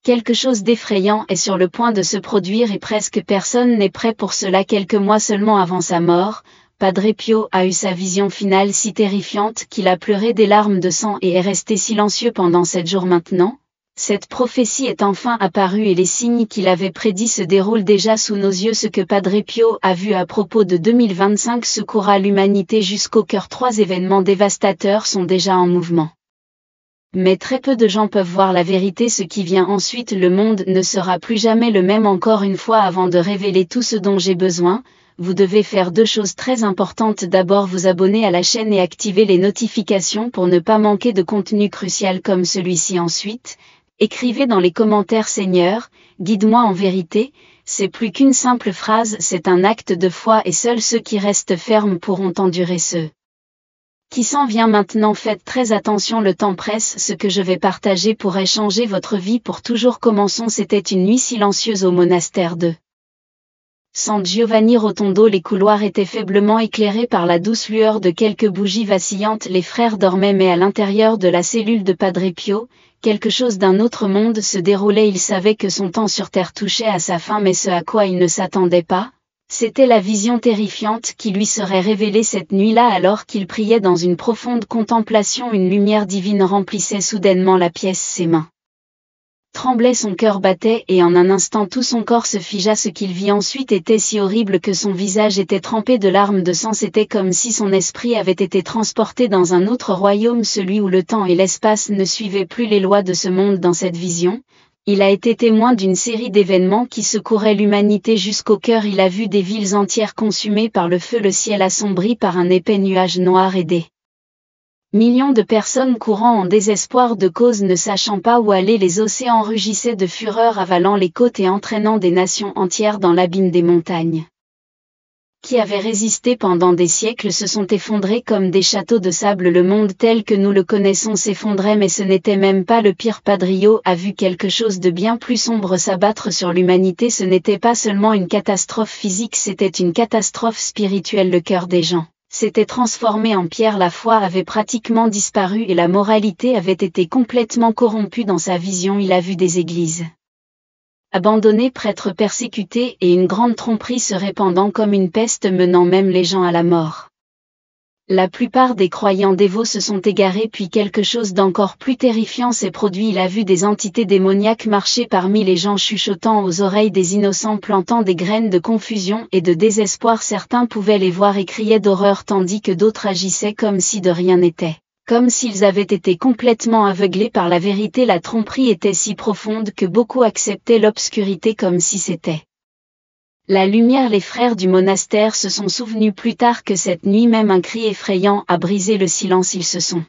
Quelque chose d'effrayant est sur le point de se produire et presque personne n'est prêt pour cela. Quelques mois seulement avant sa mort, Padre Pio a eu sa vision finale si terrifiante qu'il a pleuré des larmes de sang et est resté silencieux pendant 7 jours maintenant. Cette prophétie est enfin apparue et les signes qu'il avait prédits se déroulent déjà sous nos yeux. Ce que Padre Pio a vu à propos de 2025 secourra l'humanité jusqu'au cœur. 3 événements dévastateurs sont déjà en mouvement. Mais très peu de gens peuvent voir la vérité. Ce qui vient ensuite, le monde ne sera plus jamais le même. Encore une fois, avant de révéler tout ce dont j'ai besoin, vous devez faire 2 choses très importantes. D'abord, vous abonner à la chaîne et activer les notifications pour ne pas manquer de contenu crucial comme celui-ci. Ensuite, écrivez dans les commentaires: Seigneur, guide-moi en vérité. C'est plus qu'une simple phrase, c'est un acte de foi et seuls ceux qui restent fermes pourront endurer ce qui s'en vient. Maintenant, faites très attention, le temps presse. Ce que je vais partager pourrait changer votre vie pour toujours. Commençons. C'était une nuit silencieuse au monastère de San Giovanni Rotondo. Les couloirs étaient faiblement éclairés par la douce lueur de quelques bougies vacillantes. Les frères dormaient, mais à l'intérieur de la cellule de Padre Pio, quelque chose d'un autre monde se déroulait. Il savait que son temps sur terre touchait à sa fin, mais ce à quoi il ne s'attendait pas, c'était la vision terrifiante qui lui serait révélée cette nuit-là alors qu'il priait dans une profonde contemplation. Une lumière divine remplissait soudainement la pièce. Ses mains tremblaient, son cœur battait et en un instant tout son corps se figea. Ce qu'il vit ensuite était si horrible que son visage était trempé de larmes de sang. C'était comme si son esprit avait été transporté dans un autre royaume, celui où le temps et l'espace ne suivaient plus les lois de ce monde. Dans cette vision, il a été témoin d'une série d'événements qui secouraient l'humanité jusqu'au cœur. Il a vu des villes entières consumées par le feu, le ciel assombri par un épais nuage noir et des millions de personnes courant en désespoir de cause ne sachant pas où aller. Les océans rugissaient de fureur, avalant les côtes et entraînant des nations entières dans l'abîme. Des montagnes qui avaient résisté pendant des siècles se sont effondrés comme des châteaux de sable. Le monde tel que nous le connaissons s'effondrait, mais ce n'était même pas le pire. Padre Pio a vu quelque chose de bien plus sombre s'abattre sur l'humanité. Ce n'était pas seulement une catastrophe physique, c'était une catastrophe spirituelle. Le cœur des gens s'était transformé en pierre, la foi avait pratiquement disparu et la moralité avait été complètement corrompue. Dans sa vision, il a vu des églises abandonnés, prêtres persécutés et une grande tromperie se répandant comme une peste, menant même les gens à la mort. La plupart des croyants dévots se sont égarés, puis quelque chose d'encore plus terrifiant s'est produit. Il a vu des entités démoniaques marcher parmi les gens, chuchotant aux oreilles des innocents, plantant des graines de confusion et de désespoir. Certains pouvaient les voir et criaient d'horreur, tandis que d'autres agissaient comme si de rien n'était, comme s'ils avaient été complètement aveuglés par la vérité. La tromperie était si profonde que beaucoup acceptaient l'obscurité comme si c'était la lumière. Les frères du monastère se sont souvenus plus tard que cette nuit même un cri effrayant a brisé le silence. Ils se sont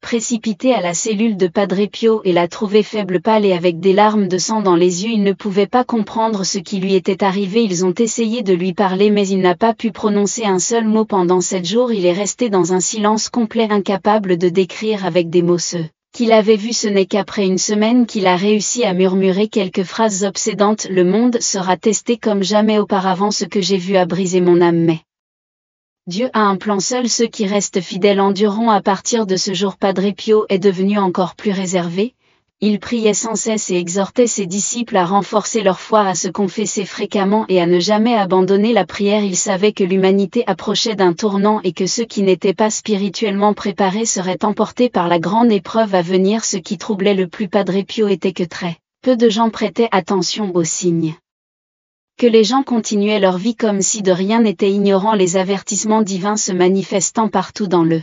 précipités à la cellule de Padre Pio et l'a trouvé faible, pâle et avec des larmes de sang dans les yeux. Ils ne pouvaient pas comprendre ce qui lui était arrivé. Ils ont essayé de lui parler, mais il n'a pas pu prononcer un seul mot pendant 7 jours. Il est resté dans un silence complet, incapable de décrire avec des mots ce qu'il avait vu. Ce n'est qu'après une semaine qu'il a réussi à murmurer quelques phrases obsédantes: le monde sera testé comme jamais auparavant. Ce que j'ai vu a brisé mon âme, mais Dieu a un plan. Seuls ceux qui restent fidèles endureront. À partir de ce jour, Padre Pio est devenu encore plus réservé. Il priait sans cesse et exhortait ses disciples à renforcer leur foi, à se confesser fréquemment et à ne jamais abandonner la prière. Il savait que l'humanité approchait d'un tournant et que ceux qui n'étaient pas spirituellement préparés seraient emportés par la grande épreuve à venir. Ce qui troublait le plus Padre Pio était que très peu de gens prêtaient attention aux signes, que les gens continuaient leur vie comme si de rien n'était, ignorant les avertissements divins se manifestant partout dans le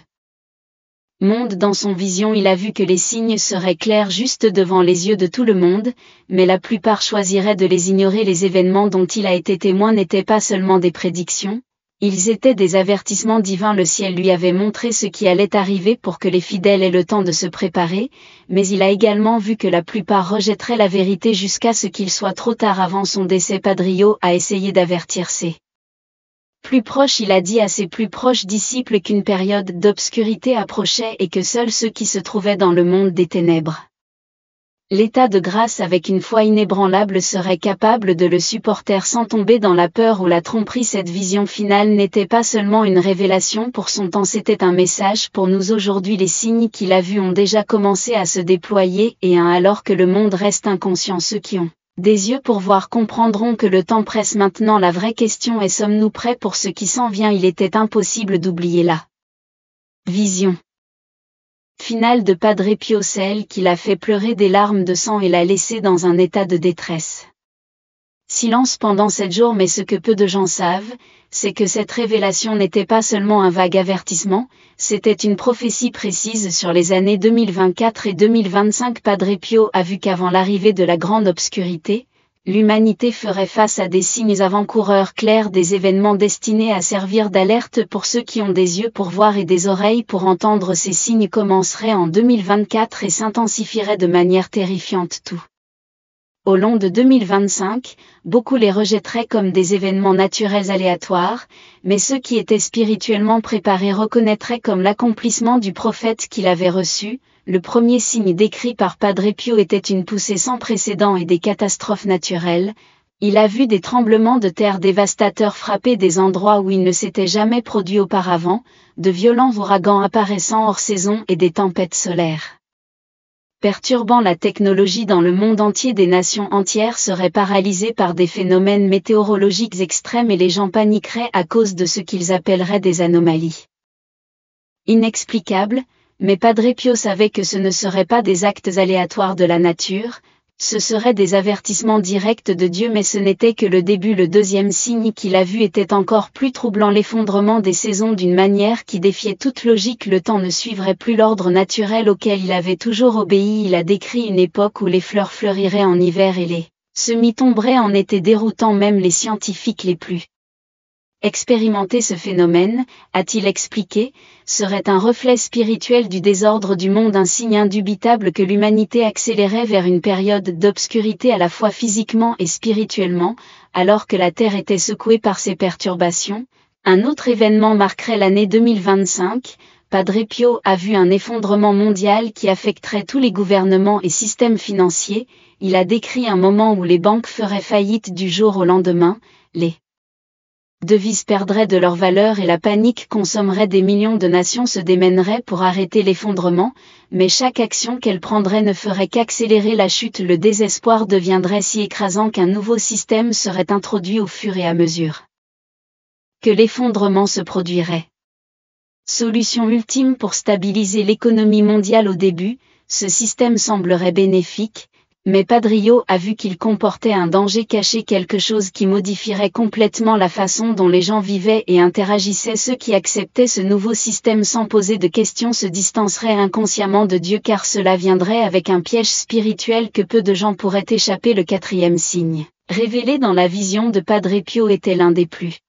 monde. Dans son vision, il a vu que les signes seraient clairs juste devant les yeux de tout le monde, mais la plupart choisiraient de les ignorer. Les événements dont il a été témoin n'étaient pas seulement des prédictions, ils étaient des avertissements divins. Le ciel lui avait montré ce qui allait arriver pour que les fidèles aient le temps de se préparer, mais il a également vu que la plupart rejetteraient la vérité jusqu'à ce qu'il soit trop tard. Avant son décès, Padre Pio a essayé d'avertir ses plus proches. Il a dit à ses plus proches disciples qu'une période d'obscurité approchait et que seuls ceux qui se trouvaient dans le monde des ténèbres L'état de grâce avec une foi inébranlable serait capable de le supporter sans tomber dans la peur ou la tromperie. Cette vision finale n'était pas seulement une révélation pour son temps, c'était un message pour nous aujourd'hui. Les signes qu'il a vus ont déjà commencé à se déployer et alors que le monde reste inconscient, ceux qui ont des yeux pour voir comprendront que le temps presse maintenant. La vraie question est: sommes-nous prêts pour ce qui s'en vient? Il était impossible d'oublier la vision finale de Padre Pio, celle qui l'a fait pleurer des larmes de sang et l'a laissé dans un état de détresse. Silence pendant 7 jours, mais ce que peu de gens savent, c'est que cette révélation n'était pas seulement un vague avertissement, c'était une prophétie précise sur les années 2024 et 2025. Padre Pio a vu qu'avant l'arrivée de la grande obscurité, l'humanité ferait face à des signes avant-coureurs clairs, des événements destinés à servir d'alerte pour ceux qui ont des yeux pour voir et des oreilles pour entendre. Ces signes commenceraient en 2024 et s'intensifieraient de manière terrifiante tout au long de 2025. Beaucoup les rejetteraient comme des événements naturels aléatoires, mais ceux qui étaient spirituellement préparés reconnaîtraient comme l'accomplissement du prophète qu'il avait reçu. Le premier signe décrit par Padre Pio était une poussée sans précédent et des catastrophes naturelles. Il a vu des tremblements de terre dévastateurs frapper des endroits où il ne s'était jamais produit auparavant, de violents ouragans apparaissant hors saison et des tempêtes solaires perturbant la technologie dans le monde entier. Des nations entières seraient paralysées par des phénomènes météorologiques extrêmes et les gens paniqueraient à cause de ce qu'ils appelleraient des anomalies inexplicables. Mais Padre Pio savait que ce ne seraient pas des actes aléatoires de la nature, ce seraient des avertissements directs de Dieu. Mais ce n'était que le début. Le deuxième signe qu'il a vu était encore plus troublant: l'effondrement des saisons d'une manière qui défiait toute logique. Le temps ne suivrait plus l'ordre naturel auquel il avait toujours obéi. Il a décrit une époque où les fleurs fleuriraient en hiver et les semis tomberaient en été, déroutant même les scientifiques les plus expérimenter. Ce phénomène, a-t-il expliqué, serait un reflet spirituel du désordre du monde, un signe indubitable que l'humanité accélérait vers une période d'obscurité à la fois physiquement et spirituellement, alors que la Terre était secouée par ces perturbations. Un autre événement marquerait l'année 2025. Padre Pio a vu un effondrement mondial qui affecterait tous les gouvernements et systèmes financiers. Il a décrit un moment où les banques feraient faillite du jour au lendemain, les devises perdraient de leur valeur et la panique consommerait des millions de nations se démèneraient pour arrêter l'effondrement, mais chaque action qu'elles prendraient ne ferait qu'accélérer la chute. Le désespoir deviendrait si écrasant qu'un nouveau système serait introduit au fur et à mesure que l'effondrement se produirait. Solution ultime pour stabiliser l'économie mondiale. Au début, ce système semblerait bénéfique, mais Padre Pio a vu qu'il comportait un danger caché, quelque chose qui modifierait complètement la façon dont les gens vivaient et interagissaient. Ceux qui acceptaient ce nouveau système sans poser de questions se distanceraient inconsciemment de Dieu, car cela viendrait avec un piège spirituel que peu de gens pourraient échapper. Le quatrième signe, révélé dans la vision de Padre Pio, était l'un des plus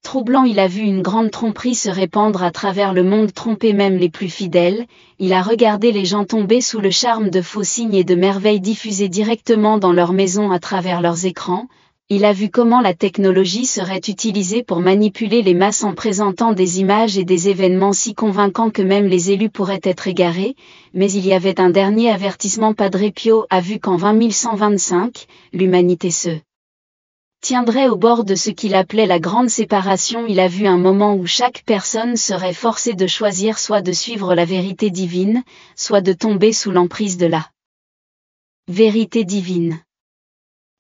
troublant. Il a vu une grande tromperie se répandre à travers le monde, tromper même les plus fidèles. Il a regardé les gens tomber sous le charme de faux signes et de merveilles diffusées directement dans leurs maisons à travers leurs écrans. Il a vu comment la technologie serait utilisée pour manipuler les masses en présentant des images et des événements si convaincants que même les élus pourraient être égarés. Mais il y avait un dernier avertissement. Padre Pio a vu qu'en 20125, l'humanité se tiendrait au bord de ce qu'il appelait la grande séparation. Il a vu un moment où chaque personne serait forcée de choisir soit de suivre la vérité divine, soit de tomber sous l'emprise de la vérité divine.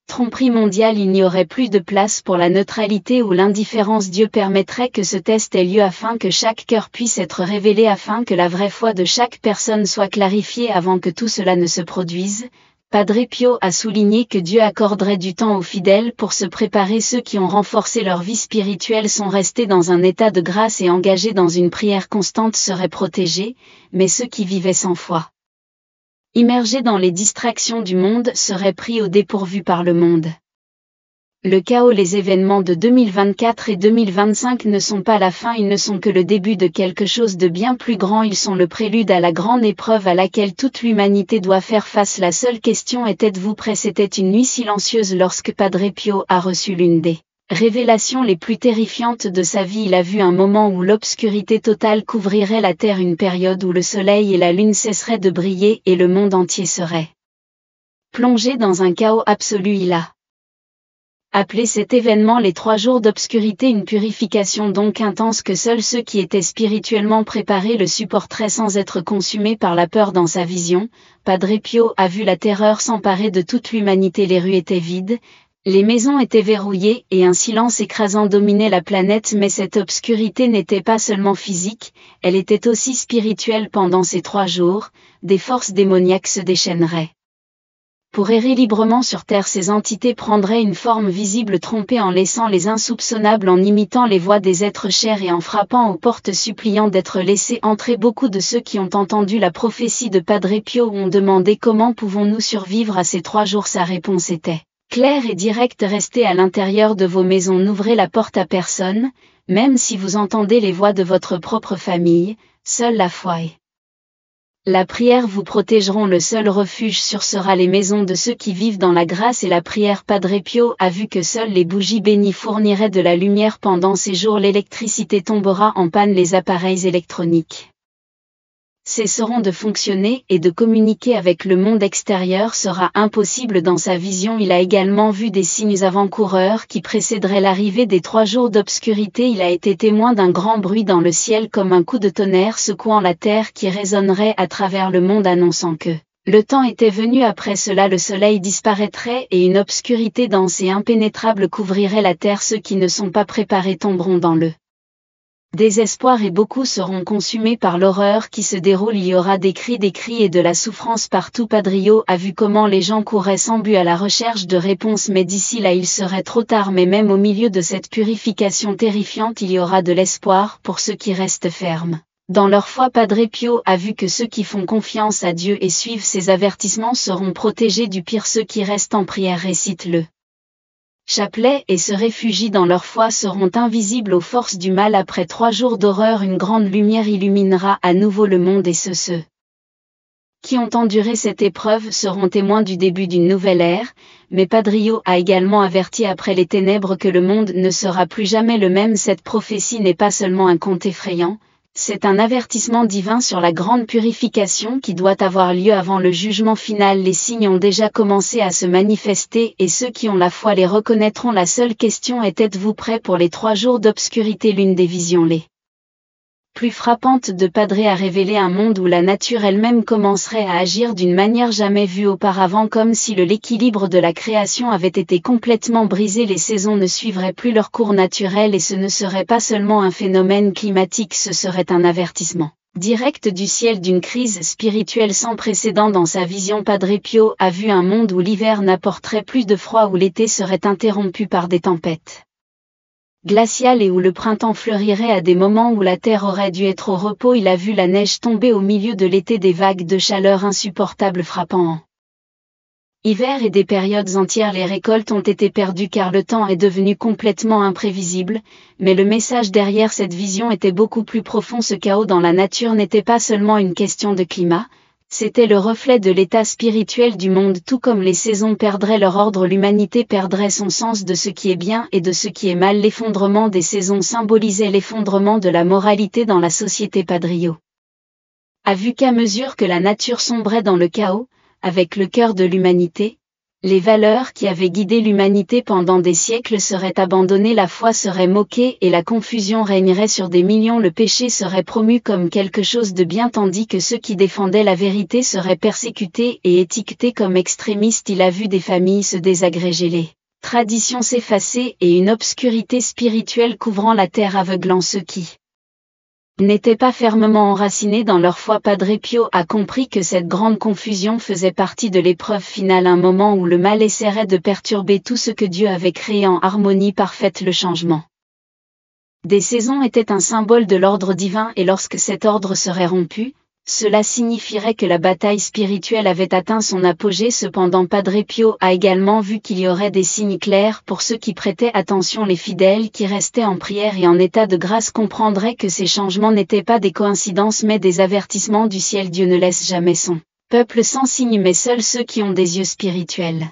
Tromperie mondiale, il n'y aurait plus de place pour la neutralité ou l'indifférence. Dieu permettrait que ce test ait lieu afin que chaque cœur puisse être révélé, afin que la vraie foi de chaque personne soit clarifiée avant que tout cela ne se produise. Padre Pio a souligné que Dieu accorderait du temps aux fidèles pour se préparer. Ceux qui ont renforcé leur vie spirituelle sont restés dans un état de grâce et engagés dans une prière constante seraient protégés, mais ceux qui vivaient sans foi, immergés dans les distractions du monde, seraient pris au dépourvu par le monde. Le chaos. Les événements de 2024 et 2025 ne sont pas la fin, ils ne sont que le début de quelque chose de bien plus grand. Ils sont le prélude à la grande épreuve à laquelle toute l'humanité doit faire face. La seule question est: êtes-vous prêts? C'était une nuit silencieuse lorsque Padre Pio a reçu l'une des révélations les plus terrifiantes de sa vie. Il a vu un moment où l'obscurité totale couvrirait la terre, une période où le soleil et la lune cesseraient de briller et le monde entier serait Plongé dans un chaos absolu, il a appelé cet événement les 3 jours d'obscurité, une purification donc intense que seuls ceux qui étaient spirituellement préparés le supporteraient sans être consumés par la peur. Dans sa vision, Padre Pio a vu la terreur s'emparer de toute l'humanité. Les rues étaient vides, les maisons étaient verrouillées et un silence écrasant dominait la planète. Mais cette obscurité n'était pas seulement physique, elle était aussi spirituelle. Pendant ces 3 jours, des forces démoniaques se déchaîneraient. Pour errer librement sur Terre, ces entités prendraient une forme visible, trompée en laissant les insoupçonnables, en imitant les voix des êtres chers et en frappant aux portes suppliant d'être laissés entrer. Beaucoup de ceux qui ont entendu la prophétie de Padre Pio ont demandé comment pouvons-nous survivre à ces 3 jours. Sa réponse était claire et directe: restez à l'intérieur de vos maisons, n'ouvrez la porte à personne, même si vous entendez les voix de votre propre famille, seule la foi et la prière vous protégeront. Le seul refuge sera les maisons de ceux qui vivent dans la grâce et la prière. Padre Pio a vu que seules les bougies bénies fourniraient de la lumière. Pendant ces jours, l'électricité tombera en panne, les appareils électroniques cesseront de fonctionner et de communiquer avec le monde extérieur sera impossible. Dans sa vision, il a également vu des signes avant-coureurs qui précéderaient l'arrivée des 3 jours d'obscurité. Il a été témoin d'un grand bruit dans le ciel comme un coup de tonnerre secouant la terre qui résonnerait à travers le monde annonçant que le temps était venu. Après cela, le soleil disparaîtrait et une obscurité dense et impénétrable couvrirait la terre. Ceux qui ne sont pas préparés tomberont dans le désespoir et beaucoup seront consumés par l'horreur qui se déroule. Il y aura des cris et de la souffrance partout. Padre Pio a vu comment les gens couraient sans but à la recherche de réponses, mais d'ici là il serait trop tard. Mais même au milieu de cette purification terrifiante, il y aura de l'espoir pour ceux qui restent fermes dans leur foi. Padre Pio a vu que ceux qui font confiance à Dieu et suivent ses avertissements seront protégés du pire. Ceux qui restent en prière, récitent le chapelet et se réfugient dans leur foi seront invisibles aux forces du mal. Après 3 jours d'horreur, une grande lumière illuminera à nouveau le monde et ceux qui ont enduré cette épreuve seront témoins du début d'une nouvelle ère. Mais Padre Pio a également averti après les ténèbres que le monde ne sera plus jamais le même. Cette prophétie n'est pas seulement un conte effrayant, c'est un avertissement divin sur la grande purification qui doit avoir lieu avant le jugement final. Les signes ont déjà commencé à se manifester et ceux qui ont la foi les reconnaîtront. La seule question est: êtes-vous prêts pour les 3 jours d'obscurité? L'une des visions les plus frappantes de Padre a révélé un monde où la nature elle-même commencerait à agir d'une manière jamais vue auparavant, comme si l'équilibre de la création avait été complètement brisé. Les saisons ne suivraient plus leur cours naturel et ce ne serait pas seulement un phénomène climatique, ce serait un avertissement direct du ciel d'une crise spirituelle sans précédent. Dans sa vision, Padre Pio a vu un monde où l'hiver n'apporterait plus de froid, où l'été serait interrompu par des tempêtes glaciales et où le printemps fleurirait à des moments où la terre aurait dû être au repos. Il a vu la neige tomber au milieu de l'été, des vagues de chaleur insupportables frappant en hiver et des périodes entières. Les récoltes ont été perdues car le temps est devenu complètement imprévisible, mais le message derrière cette vision était beaucoup plus profond. Ce chaos dans la nature n'était pas seulement une question de climat, c'était le reflet de l'état spirituel du monde. Tout comme les saisons perdraient leur ordre, l'humanité perdrait son sens de ce qui est bien et de ce qui est mal. L'effondrement des saisons symbolisait l'effondrement de la moralité dans la société. Padre Pio a vu qu'à mesure que la nature sombrait dans le chaos, avec le cœur de l'humanité, les valeurs qui avaient guidé l'humanité pendant des siècles seraient abandonnées, la foi serait moquée et la confusion régnerait sur des millions. Le péché serait promu comme quelque chose de bien tandis que ceux qui défendaient la vérité seraient persécutés et étiquetés comme extrémistes. Il a vu des familles se désagréger, les traditions s'effacer et une obscurité spirituelle couvrant la terre, aveuglant ceux qui n'étaient pas fermement enracinés dans leur foi. Padre Pio a compris que cette grande confusion faisait partie de l'épreuve finale, un moment où le mal essaierait de perturber tout ce que Dieu avait créé en harmonie parfaite. Le changement des saisons était un symbole de l'ordre divin et lorsque cet ordre serait rompu, cela signifierait que la bataille spirituelle avait atteint son apogée. Cependant, Padre Pio a également vu qu'il y aurait des signes clairs pour ceux qui prêtaient attention. Les fidèles qui restaient en prière et en état de grâce comprendraient que ces changements n'étaient pas des coïncidences mais des avertissements du ciel. Dieu ne laisse jamais son peuple sans signe, mais seuls ceux qui ont des yeux spirituels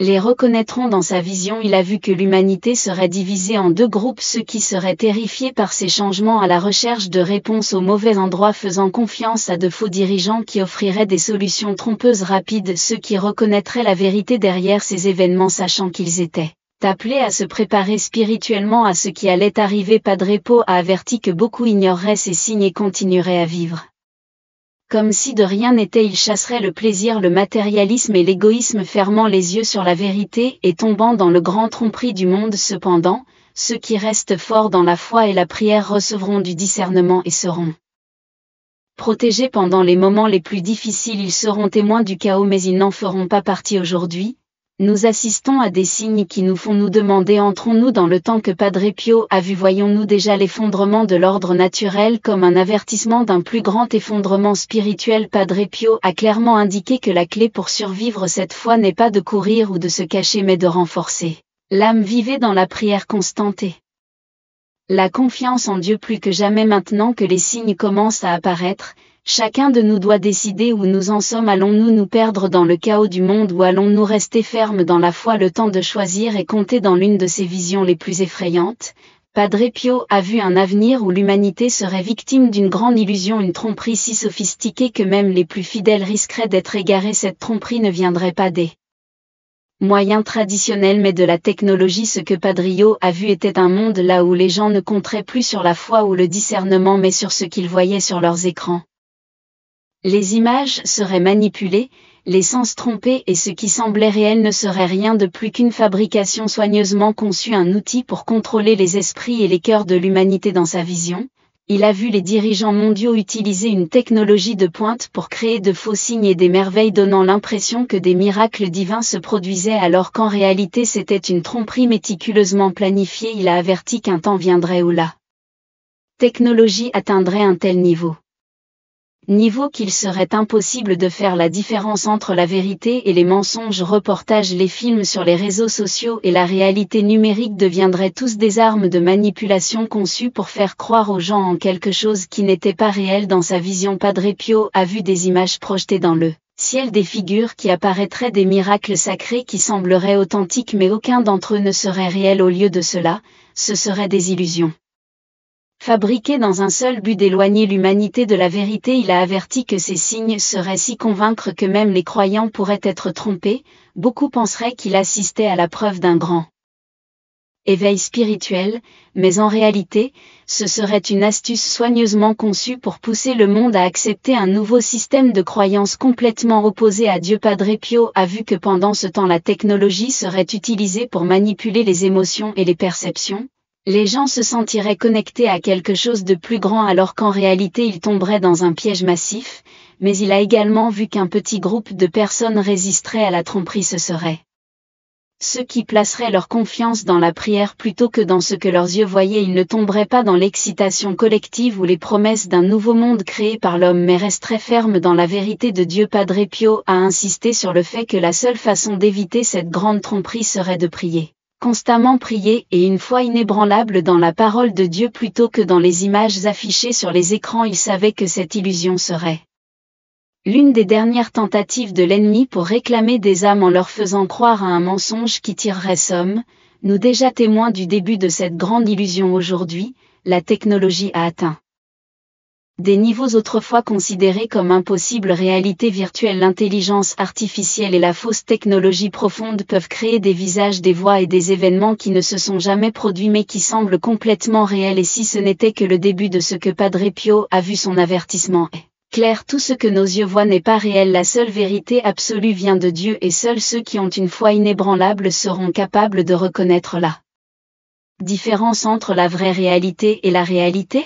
les reconnaîtront dans sa vision. Il a vu que l'humanité serait divisée en deux groupes, ceux qui seraient terrifiés par ces changements à la recherche de réponses au mauvais endroit, faisant confiance à de faux dirigeants qui offriraient des solutions trompeuses rapides, ceux qui reconnaîtraient la vérité derrière ces événements, sachant qu'ils étaient appelés à se préparer spirituellement à ce qui allait arriver. Padre Pio a averti que beaucoup ignoreraient ces signes et continueraient à vivre comme si de rien n'était. Il chasserait le plaisir, le matérialisme et l'égoïsme, fermant les yeux sur la vérité et tombant dans le grand tromperie du monde. Cependant, ceux qui restent forts dans la foi et la prière recevront du discernement et seront protégés pendant les moments les plus difficiles. Ils seront témoins du chaos, mais ils n'en feront pas partie aujourd'hui. Nous assistons à des signes qui nous font nous demander: entrons-nous dans le temps que Padre Pio a vu? Voyons-nous déjà l'effondrement de l'ordre naturel comme un avertissement d'un plus grand effondrement spirituel? Padre Pio a clairement indiqué que la clé pour survivre cette fois n'est pas de courir ou de se cacher, mais de renforcer l'âme. Vivez dans la prière constante et la confiance en Dieu plus que jamais. Maintenant que les signes commencent à apparaître, chacun de nous doit décider où nous en sommes. Allons-nous nous perdre dans le chaos du monde ou allons-nous rester fermes dans la foi? Le temps de choisir et compter dans l'une de ses visions les plus effrayantes. Padre Pio a vu un avenir où l'humanité serait victime d'une grande illusion, une tromperie si sophistiquée que même les plus fidèles risqueraient d'être égarés. Cette tromperie ne viendrait pas des moyens traditionnels mais de la technologie. Ce que Padre Pio a vu était un monde là où les gens ne compteraient plus sur la foi ou le discernement, mais sur ce qu'ils voyaient sur leurs écrans. Les images seraient manipulées, les sens trompés, et ce qui semblait réel ne serait rien de plus qu'une fabrication soigneusement conçue, un outil pour contrôler les esprits et les cœurs de l'humanité. Dans sa vision, il a vu les dirigeants mondiaux utiliser une technologie de pointe pour créer de faux signes et des merveilles, donnant l'impression que des miracles divins se produisaient alors qu'en réalité c'était une tromperie méticuleusement planifiée. Il a averti qu'un temps viendrait où la technologie atteindrait un tel niveau qu'il serait impossible de faire la différence entre la vérité et les mensonges. Reportages, les films sur les réseaux sociaux et la réalité numérique deviendraient tous des armes de manipulation conçues pour faire croire aux gens en quelque chose qui n'était pas réel. Dans sa vision, Padre Pio a vu des images projetées dans le ciel, des figures qui apparaîtraient, des miracles sacrés qui sembleraient authentiques, mais aucun d'entre eux ne serait réel. Au lieu de cela, ce seraient des illusions fabriqués dans un seul but d'éloigner l'humanité de la vérité. Il a averti que ces signes seraient si convaincants que même les croyants pourraient être trompés. Beaucoup penseraient qu'il assistait à la preuve d'un grand éveil spirituel, mais en réalité, ce serait une astuce soigneusement conçue pour pousser le monde à accepter un nouveau système de croyance complètement opposé à Dieu. Padre Pio a vu que pendant ce temps la technologie serait utilisée pour manipuler les émotions et les perceptions. Les gens se sentiraient connectés à quelque chose de plus grand alors qu'en réalité ils tomberaient dans un piège massif, mais il a également vu qu'un petit groupe de personnes résisterait à la tromperie. Ce seraient ceux qui placeraient leur confiance dans la prière plutôt que dans ce que leurs yeux voyaient. Ils ne tomberaient pas dans l'excitation collective ou les promesses d'un nouveau monde créé par l'homme, mais resteraient fermes dans la vérité de Dieu. Padre Pio a insisté sur le fait que la seule façon d'éviter cette grande tromperie serait de prier. Constamment prier et une foi inébranlable dans la parole de Dieu plutôt que dans les images affichées sur les écrans. Il savait que cette illusion serait l'une des dernières tentatives de l'ennemi pour réclamer des âmes en leur faisant croire à un mensonge qui tirerait somme. Nous déjà témoins du début de cette grande illusion aujourd'hui, la technologie a atteint des niveaux autrefois considérés comme impossibles. Réalité virtuelle, l'intelligence artificielle et la fausse technologie profonde peuvent créer des visages, des voix et des événements qui ne se sont jamais produits mais qui semblent complètement réels. Et si ce n'était que le début de ce que Padre Pio a vu, son avertissement est clair: tout ce que nos yeux voient n'est pas réel. La seule vérité absolue vient de Dieu et seuls ceux qui ont une foi inébranlable seront capables de reconnaître la différence entre la vraie réalité et la réalité.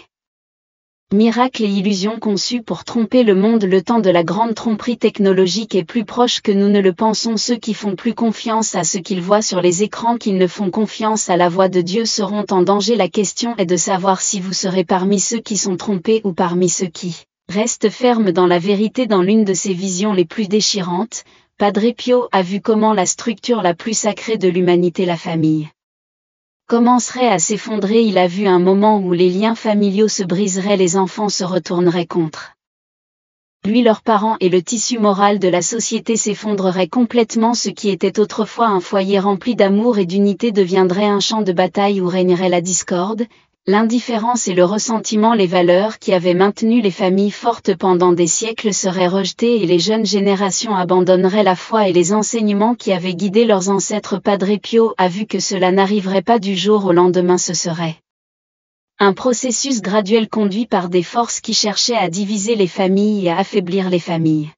Miracles et illusions conçus pour tromper le monde. Le temps de la grande tromperie technologique est plus proche que nous ne le pensons. Ceux qui font plus confiance à ce qu'ils voient sur les écrans qu'ils ne font confiance à la voix de Dieu seront en danger. La question est de savoir si vous serez parmi ceux qui sont trompés ou parmi ceux qui restent fermes dans la vérité. Dans l'une de ses visions les plus déchirantes, Padre Pio a vu comment la structure la plus sacrée de l'humanité, la famille, commencerait à s'effondrer. Il a vu un moment où les liens familiaux se briseraient, les enfants se retourneraient contre Lui, leurs parents et le tissu moral de la société s'effondrerait complètement. Ce qui était autrefois un foyer rempli d'amour et d'unité deviendrait un champ de bataille où régnerait la discorde, l'indifférence et le ressentiment. Les valeurs qui avaient maintenu les familles fortes pendant des siècles seraient rejetées et les jeunes générations abandonneraient la foi et les enseignements qui avaient guidé leurs ancêtres. Padre Pio a vu que cela n'arriverait pas du jour au lendemain. Ce serait un processus graduel conduit par des forces qui cherchaient à diviser les familles et à affaiblir les familles.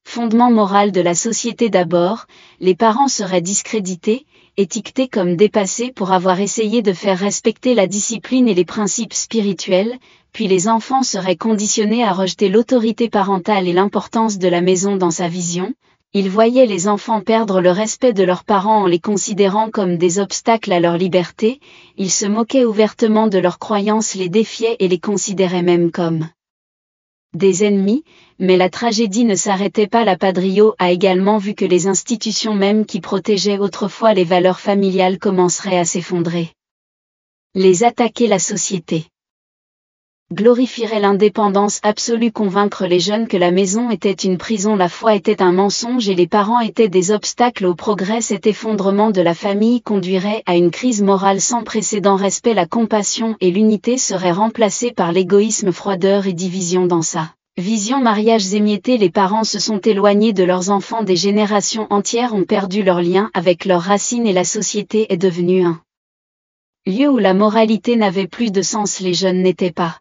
Fondement moral de la société. D'abord, les parents seraient discrédités, étiquetés comme dépassés pour avoir essayé de faire respecter la discipline et les principes spirituels, puis les enfants seraient conditionnés à rejeter l'autorité parentale et l'importance de la maison dans sa vision. Ils voyaient les enfants perdre le respect de leurs parents en les considérant comme des obstacles à leur liberté, ils se moquaient ouvertement de leurs croyances, les défiaient et les considéraient même comme des ennemis, mais la tragédie ne s'arrêtait pas là. Padre Pio a également vu que les institutions même qui protégeaient autrefois les valeurs familiales commenceraient à s'effondrer. Les attaquer. La société glorifierait l'indépendance absolue, convaincre les jeunes que la maison était une prison, la foi était un mensonge et les parents étaient des obstacles au progrès. Cet effondrement de la famille conduirait à une crise morale sans précédent. Respect, la compassion et l'unité seraient remplacées par l'égoïsme, froideur et division. Dans sa vision, mariages émiettés, les parents se sont éloignés de leurs enfants, des générations entières ont perdu leur lien avec leurs racines et la société est devenue un lieu où la moralité n'avait plus de sens. Les jeunes n'étaient pas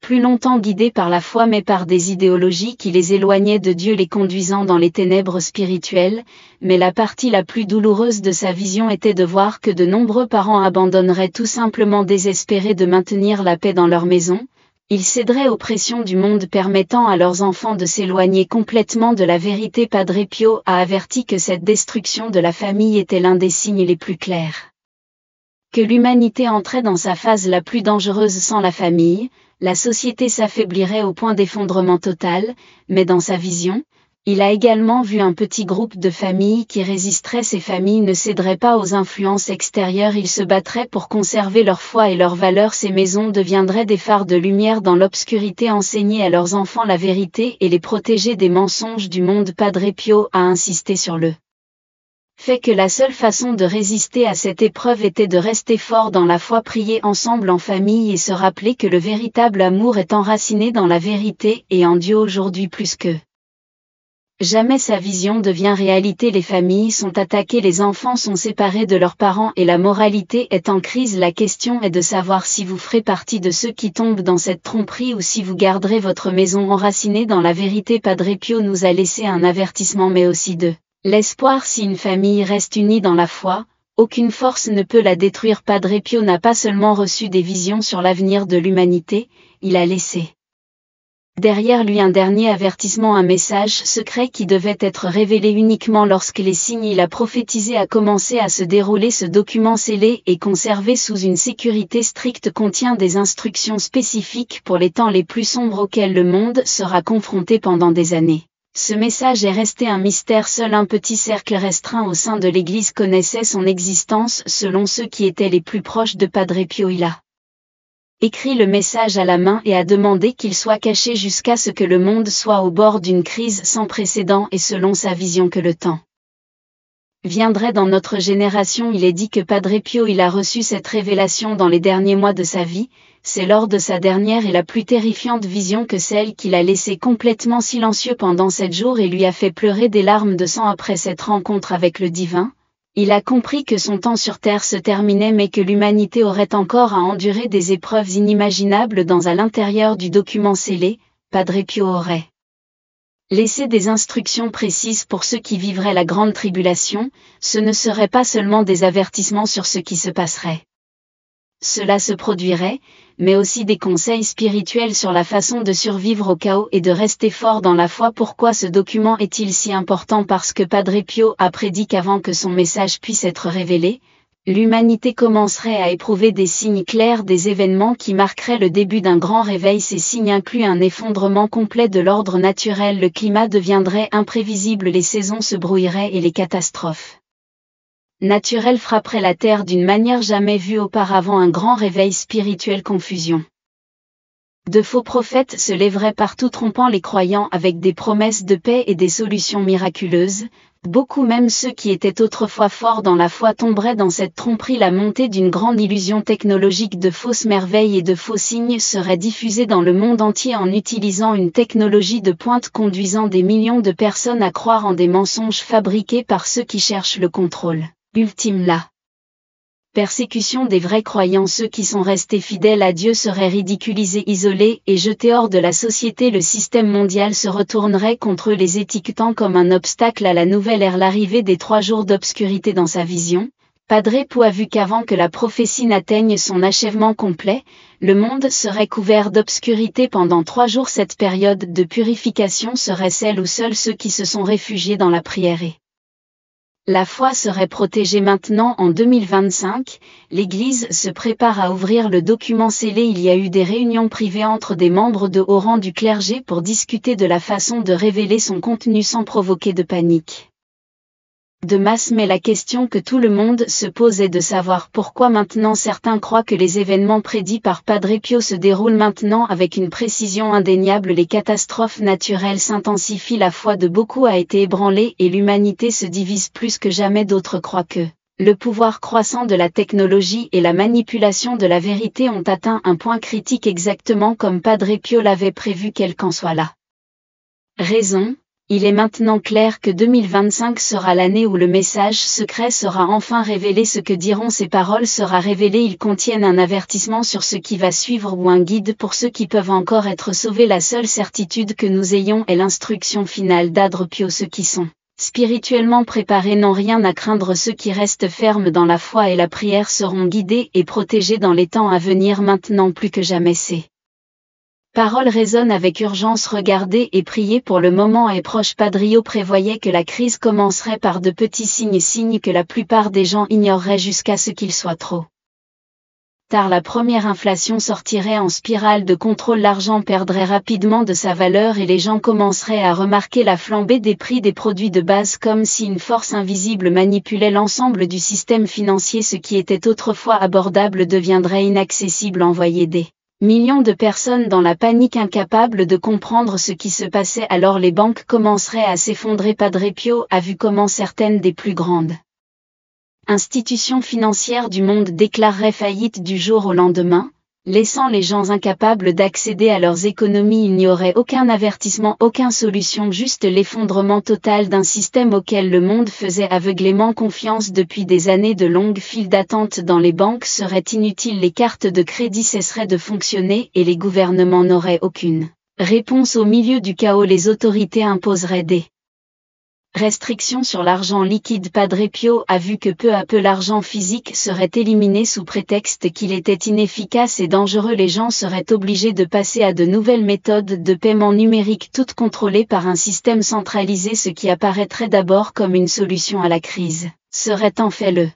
plus longtemps guidés par la foi mais par des idéologies qui les éloignaient de Dieu, les conduisant dans les ténèbres spirituelles, mais la partie la plus douloureuse de sa vision était de voir que de nombreux parents abandonneraient tout simplement, désespérés de maintenir la paix dans leur maison. Ils céderaient aux pressions du monde, permettant à leurs enfants de s'éloigner complètement de la vérité. Padre Pio a averti que cette destruction de la famille était l'un des signes les plus clairs que l'humanité entrait dans sa phase la plus dangereuse. Sans la famille, la société s'affaiblirait au point d'effondrement total, mais dans sa vision, il a également vu un petit groupe de familles qui résisterait. Ces familles ne céderaient pas aux influences extérieures, ils se battraient pour conserver leur foi et leurs valeurs. Ces maisons deviendraient des phares de lumière dans l'obscurité, enseigner à leurs enfants la vérité et les protéger des mensonges du monde. Padre Pio a insisté sur le fait que la seule façon de résister à cette épreuve était de rester fort dans la foi, prier ensemble en famille et se rappeler que le véritable amour est enraciné dans la vérité et en Dieu. Aujourd'hui plus que jamais, sa vision devient réalité. Les familles sont attaquées, les enfants sont séparés de leurs parents et la moralité est en crise. La question est de savoir si vous ferez partie de ceux qui tombent dans cette tromperie ou si vous garderez votre maison enracinée dans la vérité. Padre Pio nous a laissé un avertissement mais aussi de l'espoir. Si une famille reste unie dans la foi, aucune force ne peut la détruire. Padre Pio n'a pas seulement reçu des visions sur l'avenir de l'humanité, il a laissé derrière lui un dernier avertissement, un message secret qui devait être révélé uniquement lorsque les signes il a prophétisé a commencé à se dérouler. Ce document scellé et conservé sous une sécurité stricte contient des instructions spécifiques pour les temps les plus sombres auxquels le monde sera confronté pendant des années. Ce message est resté un mystère, seul un petit cercle restreint au sein de l'Église connaissait son existence. Selon ceux qui étaient les plus proches de Padre Pio, il a écrit le message à la main et a demandé qu'il soit caché jusqu'à ce que le monde soit au bord d'une crise sans précédent et selon sa vision que le temps viendrait dans notre génération. Il est dit que Padre Pio il a reçu cette révélation dans les derniers mois de sa vie. C'est lors de sa dernière et la plus terrifiante vision que celle qu'il a laissé complètement silencieux pendant 7 jours et lui a fait pleurer des larmes de sang. Après cette rencontre avec le divin, il a compris que son temps sur terre se terminait mais que l'humanité aurait encore à endurer des épreuves inimaginables. À l'intérieur du document scellé, Padre Pio aurait laisser des instructions précises pour ceux qui vivraient la grande tribulation. Ce ne seraient pas seulement des avertissements sur ce qui se passerait. Cela se produirait, mais aussi des conseils spirituels sur la façon de survivre au chaos et de rester fort dans la foi. Pourquoi ce document est-il si important? Parce que Padre Pio a prédit qu'avant que son message puisse être révélé, l'humanité commencerait à éprouver des signes clairs, des événements qui marqueraient le début d'un grand réveil. Ces signes incluent un effondrement complet de l'ordre naturel, le climat deviendrait imprévisible, les saisons se brouilleraient et les catastrophes naturelles frapperaient la terre d'une manière jamais vue auparavant. Un grand réveil spirituel, confusion De faux prophètes se lèveraient partout trompant les croyants avec des promesses de paix et des solutions miraculeuses. Beaucoup même ceux qui étaient autrefois forts dans la foi tomberaient dans cette tromperie. La montée d'une grande illusion technologique de fausses merveilles et de faux signes serait diffusée dans le monde entier en utilisant une technologie de pointe conduisant des millions de personnes à croire en des mensonges fabriqués par ceux qui cherchent le contrôle ultime. La persécution des vrais croyants, ceux qui sont restés fidèles à Dieu, seraient ridiculisés, isolés et jetés hors de la société. Le système mondial se retournerait contre eux, les étiquetant comme un obstacle à la nouvelle ère. L'arrivée des 3 jours d'obscurité. Dans sa vision, Padre Pio a vu qu'avant que la prophétie n'atteigne son achèvement complet, le monde serait couvert d'obscurité pendant 3 jours. Cette période de purification serait celle où seuls ceux qui se sont réfugiés dans la prière et la foi serait protégée. Maintenant, en 2025, l'Église se prépare à ouvrir le document scellé. Il y a eu des réunions privées entre des membres de haut rang du clergé pour discuter de la façon de révéler son contenu sans provoquer de panique de masse. Mais la question que tout le monde se pose est de savoir pourquoi maintenant. Certains croient que les événements prédits par Padre Pio se déroulent maintenant avec une précision indéniable. Les catastrophes naturelles s'intensifient, la foi de beaucoup a été ébranlée et l'humanité se divise plus que jamais. D'autres croient que le pouvoir croissant de la technologie et la manipulation de la vérité ont atteint un point critique, exactement comme Padre Pio l'avait prévu. Quelle qu'en soit la raison, il est maintenant clair que 2025 sera l'année où le message secret sera enfin révélé. Ce que diront ces paroles sera révélé. Ils contiennent un avertissement sur ce qui va suivre ou un guide pour ceux qui peuvent encore être sauvés. La seule certitude que nous ayons est l'instruction finale d'Padre Pio. Ceux qui sont spirituellement préparés n'ont rien à craindre. Ceux qui restent fermes dans la foi et la prière seront guidés et protégés dans les temps à venir. Maintenant plus que jamais, ces paroles résonnent avec urgence. Regardez et priez, pour le moment est proche. Padre Pio prévoyait que la crise commencerait par de petits signes que la plupart des gens ignoreraient jusqu'à ce qu'il soit trop tard. La première inflation sortirait en spirale de contrôle. L'argent perdrait rapidement de sa valeur et les gens commenceraient à remarquer la flambée des prix des produits de base, comme si une force invisible manipulait l'ensemble du système financier. Ce qui était autrefois abordable deviendrait inaccessible. Envoyer des millions de personnes dans la panique, incapables de comprendre ce qui se passait. Alors les banques commenceraient à s'effondrer. Padre Pio a vu comment certaines des plus grandes institutions financières du monde déclareraient faillite du jour au lendemain, laissant les gens incapables d'accéder à leurs économies. Il n'y aurait aucun avertissement, aucune solution, juste l'effondrement total d'un système auquel le monde faisait aveuglément confiance depuis des années. De longues files d'attente dans les banques seraient inutiles, les cartes de crédit cesseraient de fonctionner et les gouvernements n'auraient aucune réponse. Au milieu du chaos, les autorités imposeraient des restrictions sur l'argent liquide. Padre Pio a vu que peu à peu l'argent physique serait éliminé sous prétexte qu'il était inefficace et dangereux. Les gens seraient obligés de passer à de nouvelles méthodes de paiement numérique, toutes contrôlées par un système centralisé. Ce qui apparaîtrait d'abord comme une solution à la crise serait en fait le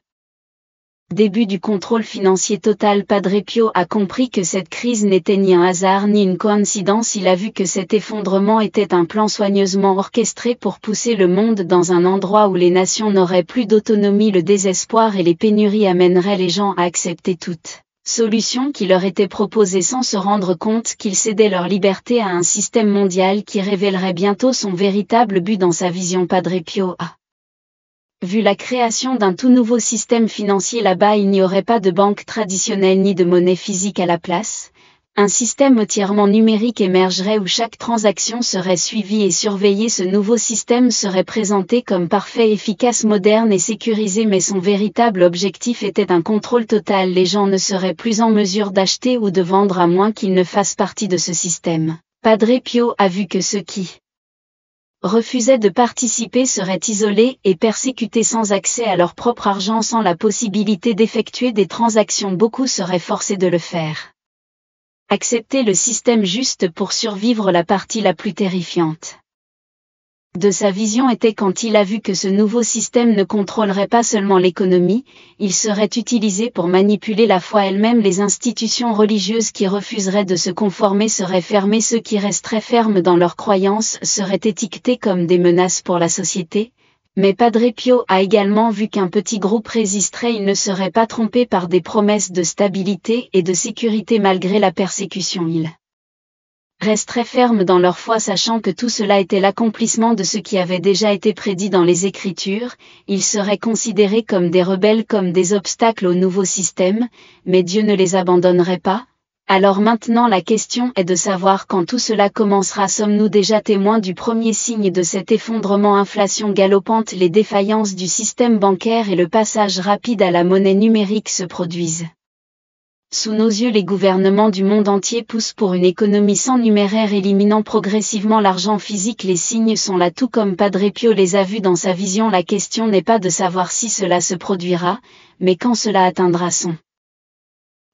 début du contrôle financier total. Padre Pio a compris que cette crise n'était ni un hasard ni une coïncidence. Il a vu que cet effondrement était un plan soigneusement orchestré pour pousser le monde dans un endroit où les nations n'auraient plus d'autonomie. Le désespoir et les pénuries amèneraient les gens à accepter toute solution qui leur était proposée sans se rendre compte qu'ils cédaient leur liberté à un système mondial qui révélerait bientôt son véritable but. Dans sa vision, Padre Pio a vu la création d'un tout nouveau système financier. Là-bas, il n'y aurait pas de banque traditionnelle ni de monnaie physique à la place. Un système entièrement numérique émergerait où chaque transaction serait suivie et surveillée. Ce nouveau système serait présenté comme parfait, efficace, moderne et sécurisé, mais son véritable objectif était un contrôle total. Les gens ne seraient plus en mesure d'acheter ou de vendre à moins qu'ils ne fassent partie de ce système. Padre Pio a vu que ceux qui refusaient de participer seraient isolés et persécutés, sans accès à leur propre argent, sans la possibilité d'effectuer des transactions. Beaucoup seraient forcés de le faire. Accepter le système juste pour survivre. La partie la plus terrifiante de sa vision était quand il a vu que ce nouveau système ne contrôlerait pas seulement l'économie, il serait utilisé pour manipuler la foi elle-même. Les institutions religieuses qui refuseraient de se conformer seraient fermées. Ceux qui resteraient fermes dans leurs croyances seraient étiquetés comme des menaces pour la société. Mais Padre Pio a également vu qu'un petit groupe résisterait. Il ne serait pas trompé par des promesses de stabilité et de sécurité malgré la persécution. Il resteraient fermes dans leur foi sachant que tout cela était l'accomplissement de ce qui avait déjà été prédit dans les Écritures, ils seraient considérés comme des rebelles, comme des obstacles au nouveau système, mais Dieu ne les abandonnerait pas. Alors maintenant la question est de savoir quand tout cela commencera. Sommes-nous déjà témoins du premier signe de cet effondrement, inflation galopante, les défaillances du système bancaire et le passage rapide à la monnaie numérique se produisent. Sous nos yeux, les gouvernements du monde entier poussent pour une économie sans numéraire, éliminant progressivement l'argent physique. Les signes sont là, tout comme Padre Pio les a vus dans sa vision. La question n'est pas de savoir si cela se produira, mais quand cela atteindra son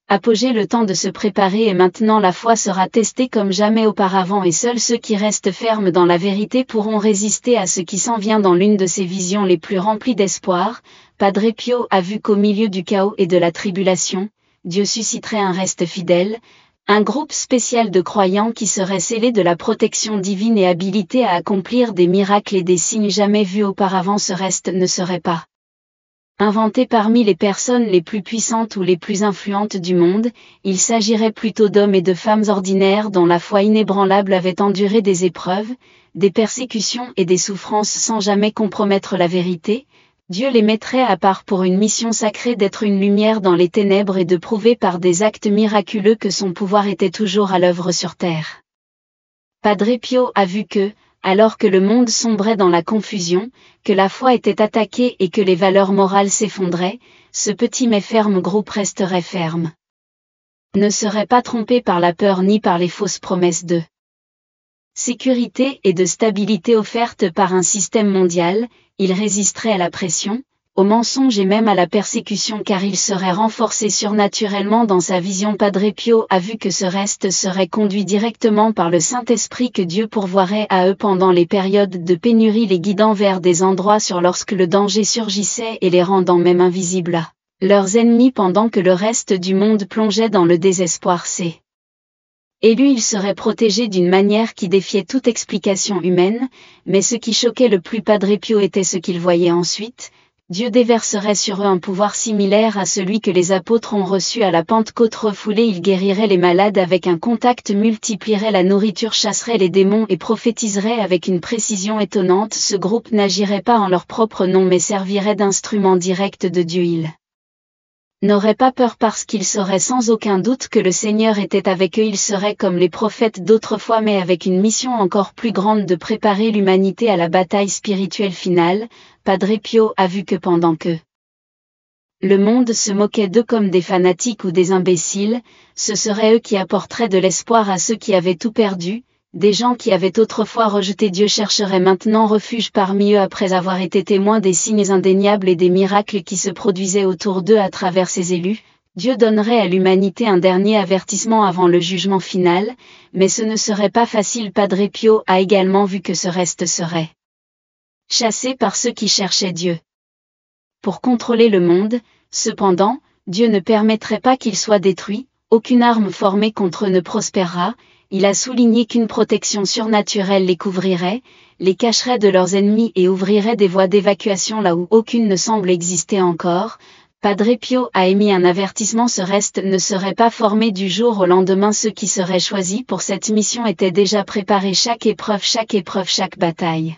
apogée. Le temps de se préparer est maintenant. La foi sera testée comme jamais auparavant et seuls ceux qui restent fermes dans la vérité pourront résister à ce qui s'en vient. Dans l'une de ses visions les plus remplies d'espoir, Padre Pio a vu qu'au milieu du chaos et de la tribulation, Dieu susciterait un reste fidèle, un groupe spécial de croyants qui seraient scellés de la protection divine et habilités à accomplir des miracles et des signes jamais vus auparavant. Ce reste ne serait pas inventé parmi les personnes les plus puissantes ou les plus influentes du monde, il s'agirait plutôt d'hommes et de femmes ordinaires dont la foi inébranlable avait enduré des épreuves, des persécutions et des souffrances sans jamais compromettre la vérité. Dieu les mettrait à part pour une mission sacrée d'être une lumière dans les ténèbres et de prouver par des actes miraculeux que son pouvoir était toujours à l'œuvre sur terre. Padre Pio a vu que, alors que le monde sombrait dans la confusion, que la foi était attaquée et que les valeurs morales s'effondraient, ce petit mais ferme groupe resterait ferme. Ne serait pas trompé par la peur ni par les fausses promesses de sécurité et de stabilité offertes par un système mondial. Il résisterait à la pression, au mensonge et même à la persécution car il serait renforcé surnaturellement dans sa vision. Padre Pio a vu que ce reste serait conduit directement par le Saint-Esprit, que Dieu pourvoirait à eux pendant les périodes de pénurie, les guidant vers des endroits sûrs lorsque le danger surgissait et les rendant même invisibles à leurs ennemis pendant que le reste du monde plongeait dans le désespoir. Et lui, il serait protégé d'une manière qui défiait toute explication humaine, mais ce qui choquait le plus Padre Pio était ce qu'il voyait ensuite. Dieu déverserait sur eux un pouvoir similaire à celui que les apôtres ont reçu à la Pentecôte. Refoulés, il guérirait les malades avec un contact, multiplierait la nourriture, chasserait les démons et prophétiserait avec une précision étonnante. Ce groupe n'agirait pas en leur propre nom mais servirait d'instrument direct de Dieu. Il n'aurait pas peur parce qu'il saurait sans aucun doute que le Seigneur était avec eux. Ils seraient comme les prophètes d'autrefois mais avec une mission encore plus grande de préparer l'humanité à la bataille spirituelle finale. Padre Pio a vu que pendant que le monde se moquait d'eux comme des fanatiques ou des imbéciles, ce seraient eux qui apporteraient de l'espoir à ceux qui avaient tout perdu. Des gens qui avaient autrefois rejeté Dieu chercheraient maintenant refuge parmi eux après avoir été témoins des signes indéniables et des miracles qui se produisaient autour d'eux à travers ses élus. Dieu donnerait à l'humanité un dernier avertissement avant le jugement final, mais ce ne serait pas facile. Padre Pio a également vu que ce reste serait chassé par ceux qui cherchaient Dieu pour contrôler le monde. Cependant, Dieu ne permettrait pas qu'il soit détruit, aucune arme formée contre eux ne prospérera. Il a souligné qu'une protection surnaturelle les couvrirait, les cacherait de leurs ennemis et ouvrirait des voies d'évacuation là où aucune ne semble exister encore. Padre Pio a émis un avertissement: ce reste ne serait pas formé du jour au lendemain. Ceux qui seraient choisis pour cette mission étaient déjà préparés. Chaque épreuve, chaque bataille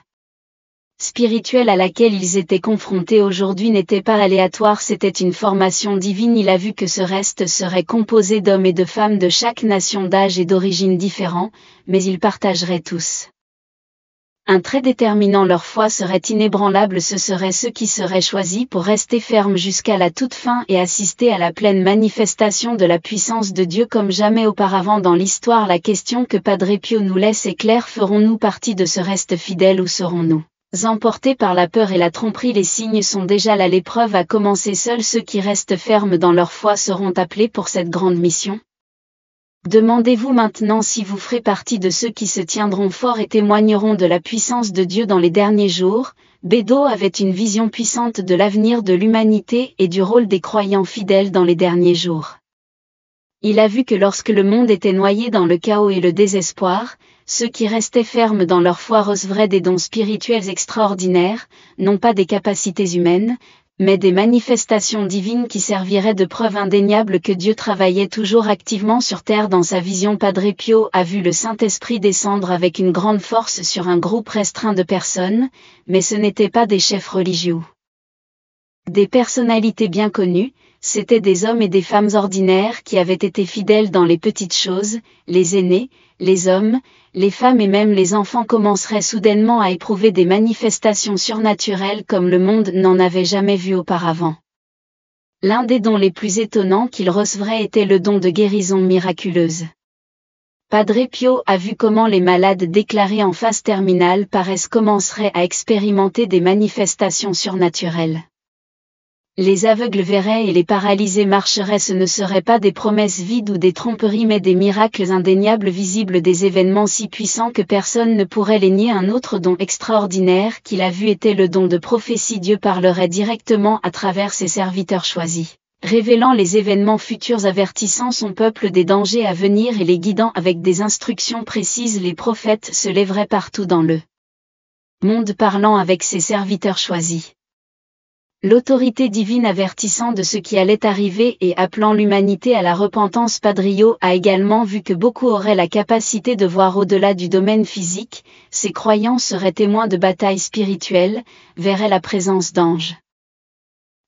spirituelle à laquelle ils étaient confrontés aujourd'hui n'était pas aléatoire, c'était une formation divine. Il a vu que ce reste serait composé d'hommes et de femmes de chaque nation, d'âge et d'origine différents, mais ils partageraient tous un trait déterminant: leur foi serait inébranlable. Ce seraient ceux qui seraient choisis pour rester fermes jusqu'à la toute fin et assister à la pleine manifestation de la puissance de Dieu comme jamais auparavant dans l'histoire. La question que Padre Pio nous laisse est claire: ferons-nous partie de ce reste fidèle ou serons-nous emportés par la peur et la tromperie? Les signes sont déjà là, l'épreuve a commencé. Seuls ceux qui restent fermes dans leur foi seront appelés pour cette grande mission. Demandez-vous maintenant si vous ferez partie de ceux qui se tiendront forts et témoigneront de la puissance de Dieu dans les derniers jours. Bédo avait une vision puissante de l'avenir de l'humanité et du rôle des croyants fidèles dans les derniers jours. Il a vu que lorsque le monde était noyé dans le chaos et le désespoir, ceux qui restaient fermes dans leur foi recevraient des dons spirituels extraordinaires, non pas des capacités humaines, mais des manifestations divines qui serviraient de preuve indéniable que Dieu travaillait toujours activement sur terre. Dans sa vision, Padre Pio a vu le Saint-Esprit descendre avec une grande force sur un groupe restreint de personnes, mais ce n'étaient pas des chefs religieux. Des personnalités bien connues, c'étaient des hommes et des femmes ordinaires qui avaient été fidèles dans les petites choses. Les aînés, les hommes, les femmes et même les enfants commenceraient soudainement à éprouver des manifestations surnaturelles comme le monde n'en avait jamais vu auparavant. L'un des dons les plus étonnants qu'ils recevraient était le don de guérison miraculeuse. Padre Pio a vu comment les malades déclarés en phase terminale commenceraient à expérimenter des manifestations surnaturelles. Les aveugles verraient et les paralysés marcheraient. Ce ne seraient pas des promesses vides ou des tromperies mais des miracles indéniables visibles, des événements si puissants que personne ne pourrait les nier. Un autre don extraordinaire qu'il a vu était le don de prophétie. Dieu parlerait directement à travers ses serviteurs choisis, révélant les événements futurs, avertissant son peuple des dangers à venir et les guidant avec des instructions précises. Les prophètes se lèveraient partout dans le monde parlant avec ses serviteurs choisis. L'autorité divine avertissant de ce qui allait arriver et appelant l'humanité à la repentance. Padre Pio a également vu que beaucoup auraient la capacité de voir au-delà du domaine physique. Ces croyants seraient témoins de batailles spirituelles, verraient la présence d'anges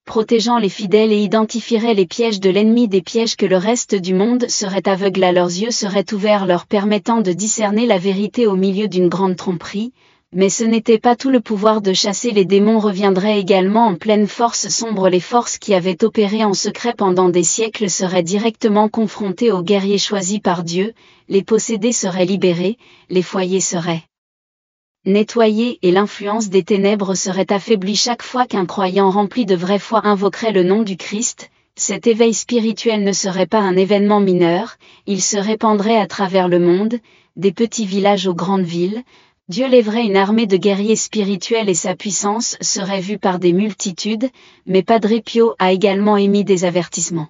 protégeant les fidèles et identifieraient les pièges de l'ennemi, des pièges que le reste du monde serait aveugle à. Leurs yeux seraient ouverts, leur permettant de discerner la vérité au milieu d'une grande tromperie. Mais ce n'était pas tout. Le pouvoir de chasser les démons reviendrait également en pleine force sombre. Les forces qui avaient opéré en secret pendant des siècles seraient directement confrontées aux guerriers choisis par Dieu, les possédés seraient libérés, les foyers seraient nettoyés et l'influence des ténèbres serait affaiblie chaque fois qu'un croyant rempli de vraie foi invoquerait le nom du Christ. Cet éveil spirituel ne serait pas un événement mineur, il se répandrait à travers le monde, des petits villages aux grandes villes. Dieu lèverait une armée de guerriers spirituels et sa puissance serait vue par des multitudes, mais Padre Pio a également émis des avertissements.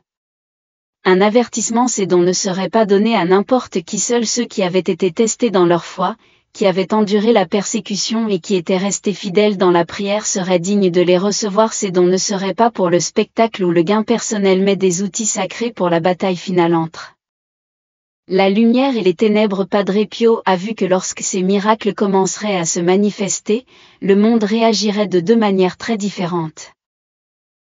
Un avertissement, ces dons ne seraient pas donnés à n'importe qui. Seuls ceux qui avaient été testés dans leur foi, qui avaient enduré la persécution et qui étaient restés fidèles dans la prière seraient dignes de les recevoir. Ces dons ne seraient pas pour le spectacle ou le gain personnel mais des outils sacrés pour la bataille finale entre la lumière et les ténèbres. Padre Pio a vu que lorsque ces miracles commenceraient à se manifester, le monde réagirait de deux manières très différentes.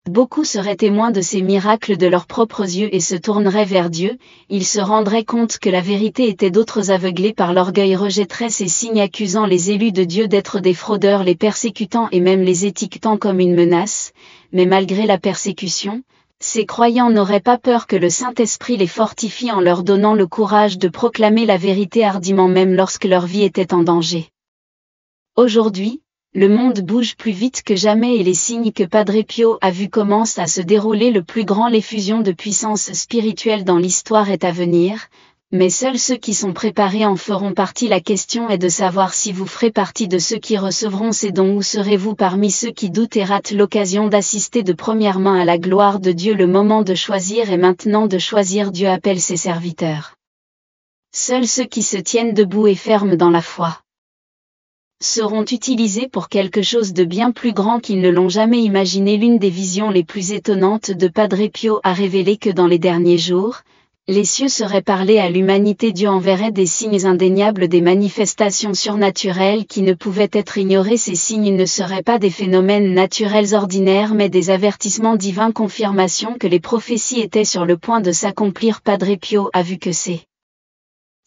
Beaucoup seraient témoins de ces miracles de leurs propres yeux et se tourneraient vers Dieu. Ils se rendraient compte que la vérité était d'autres, aveuglés par l'orgueil, rejetteraient ces signes, accusant les élus de Dieu d'être des fraudeurs, les persécutant et même les étiquetant comme une menace. Mais malgré la persécution, ces croyants n'auraient pas peur que le Saint-Esprit les fortifie en leur donnant le courage de proclamer la vérité hardiment même lorsque leur vie était en danger. Aujourd'hui, le monde bouge plus vite que jamais et les signes que Padre Pio a vus commencent à se dérouler. Le plus grand, l'effusion de puissance spirituelle dans l'histoire est à venir, mais seuls ceux qui sont préparés en feront partie. La question est de savoir si vous ferez partie de ceux qui recevront ces dons ou serez-vous parmi ceux qui doutent et ratent l'occasion d'assister de première main à la gloire de Dieu. Le moment de choisir est maintenant, de choisir. Dieu appelle ses serviteurs. Seuls ceux qui se tiennent debout et fermes dans la foi seront utilisés pour quelque chose de bien plus grand qu'ils ne l'ont jamais imaginé. L'une des visions les plus étonnantes de Padre Pio a révélé que dans les derniers jours, les cieux seraient parlés à l'humanité. Dieu enverrait des signes indéniables, des manifestations surnaturelles qui ne pouvaient être ignorées. Ces signes ne seraient pas des phénomènes naturels ordinaires mais des avertissements divins, confirmation que les prophéties étaient sur le point de s'accomplir. Padre Pio a vu que ces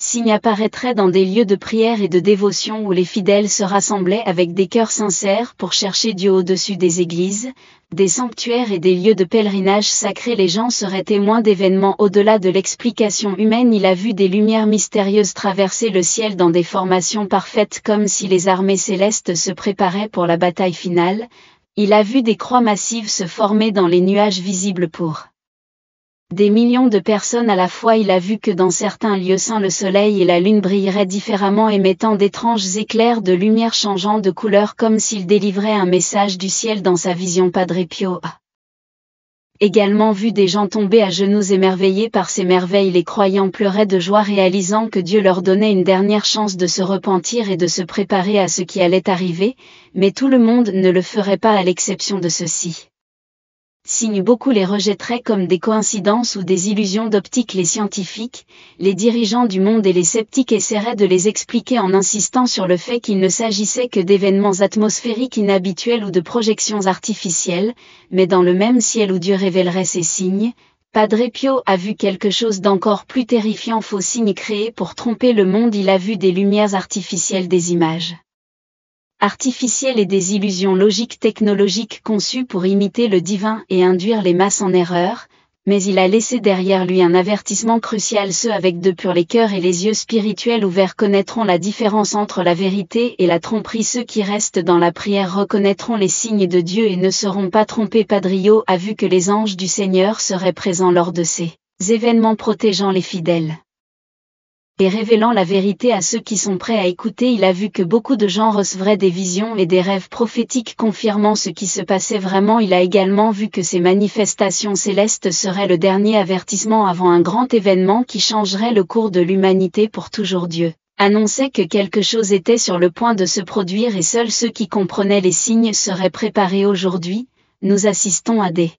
signes apparaîtraient dans des lieux de prière et de dévotion où les fidèles se rassemblaient avec des cœurs sincères pour chercher Dieu au-dessus des églises, des sanctuaires et des lieux de pèlerinage sacrés. Les gens seraient témoins d'événements au-delà de l'explication humaine. Il a vu des lumières mystérieuses traverser le ciel dans des formations parfaites comme si les armées célestes se préparaient pour la bataille finale. Il a vu des croix massives se former dans les nuages visibles pour des millions de personnes à la fois. Il a vu que dans certains lieux saints le soleil et la lune brilleraient différemment, émettant d'étranges éclairs de lumière changeant de couleur comme s'ils délivraient un message du ciel. Dans sa vision, Padre Pio a également vu des gens tomber à genoux émerveillés par ces merveilles. Les croyants pleuraient de joie réalisant que Dieu leur donnait une dernière chance de se repentir et de se préparer à ce qui allait arriver, mais tout le monde ne le ferait pas à l'exception de ceux-ci. signes beaucoup les rejetteraient comme des coïncidences ou des illusions d'optique. Les scientifiques, les dirigeants du monde et les sceptiques essaieraient de les expliquer en insistant sur le fait qu'il ne s'agissait que d'événements atmosphériques inhabituels ou de projections artificielles, mais dans le même ciel où Dieu révélerait ces signes, Padre Pio a vu quelque chose d'encore plus terrifiant. Faux signes créés pour tromper le monde. Il a vu des lumières artificielles, des images artificielles et des illusions logiques technologiques conçues pour imiter le divin et induire les masses en erreur, mais il a laissé derrière lui un avertissement crucial. Ceux avec de purs les cœurs et les yeux spirituels ouverts connaîtront la différence entre la vérité et la tromperie. Ceux qui restent dans la prière reconnaîtront les signes de Dieu et ne seront pas trompés. Padre Pio a vu que les anges du Seigneur seraient présents lors de ces événements, protégeant les fidèles et révélant la vérité à ceux qui sont prêts à écouter. Il a vu que beaucoup de gens recevraient des visions et des rêves prophétiques confirmant ce qui se passait vraiment. Il a également vu que ces manifestations célestes seraient le dernier avertissement avant un grand événement qui changerait le cours de l'humanité pour toujours. Dieu annonçait que quelque chose était sur le point de se produire et seuls ceux qui comprenaient les signes seraient préparés. Aujourd'hui, nous assistons à des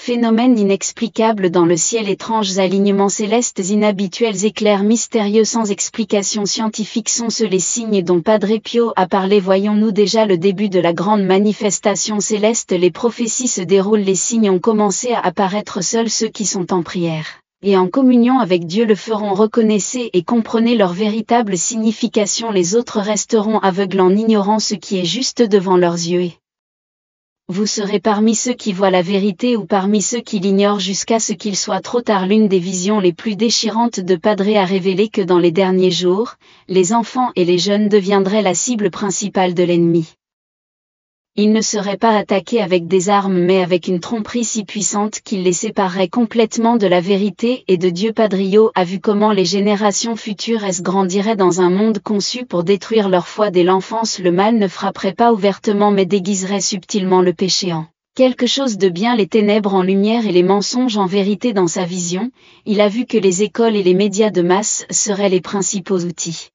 phénomènes inexplicables dans le ciel, étranges alignements célestes inhabituels, éclairs mystérieux sans explication scientifique. Sont-ce les signes dont Padre Pio a parlé? Voyons-nous déjà le début de la grande manifestation céleste? Les prophéties se déroulent, les signes ont commencé à apparaître. Seuls ceux qui sont en prière et en communion avec Dieu le feront. Reconnaissez et comprenez leur véritable signification. Les autres resteront aveugles en ignorant ce qui est juste devant leurs yeux. Et vous serez parmi ceux qui voient la vérité ou parmi ceux qui l'ignorent jusqu'à ce qu'il soit trop tard. L'une des visions les plus déchirantes de Padre a révélé que dans les derniers jours, les enfants et les jeunes deviendraient la cible principale de l'ennemi. Ils ne seraient pas attaqués avec des armes mais avec une tromperie si puissante qu'il les séparerait complètement de la vérité et de Dieu. Padre Pio a vu comment les générations futures grandiraient dans un monde conçu pour détruire leur foi. Dès l'enfance, le mal ne frapperait pas ouvertement mais déguiserait subtilement le péché en quelque chose de bien, les ténèbres en lumière et les mensonges en vérité. Dans sa vision, il a vu que les écoles et les médias de masse seraient les principaux outils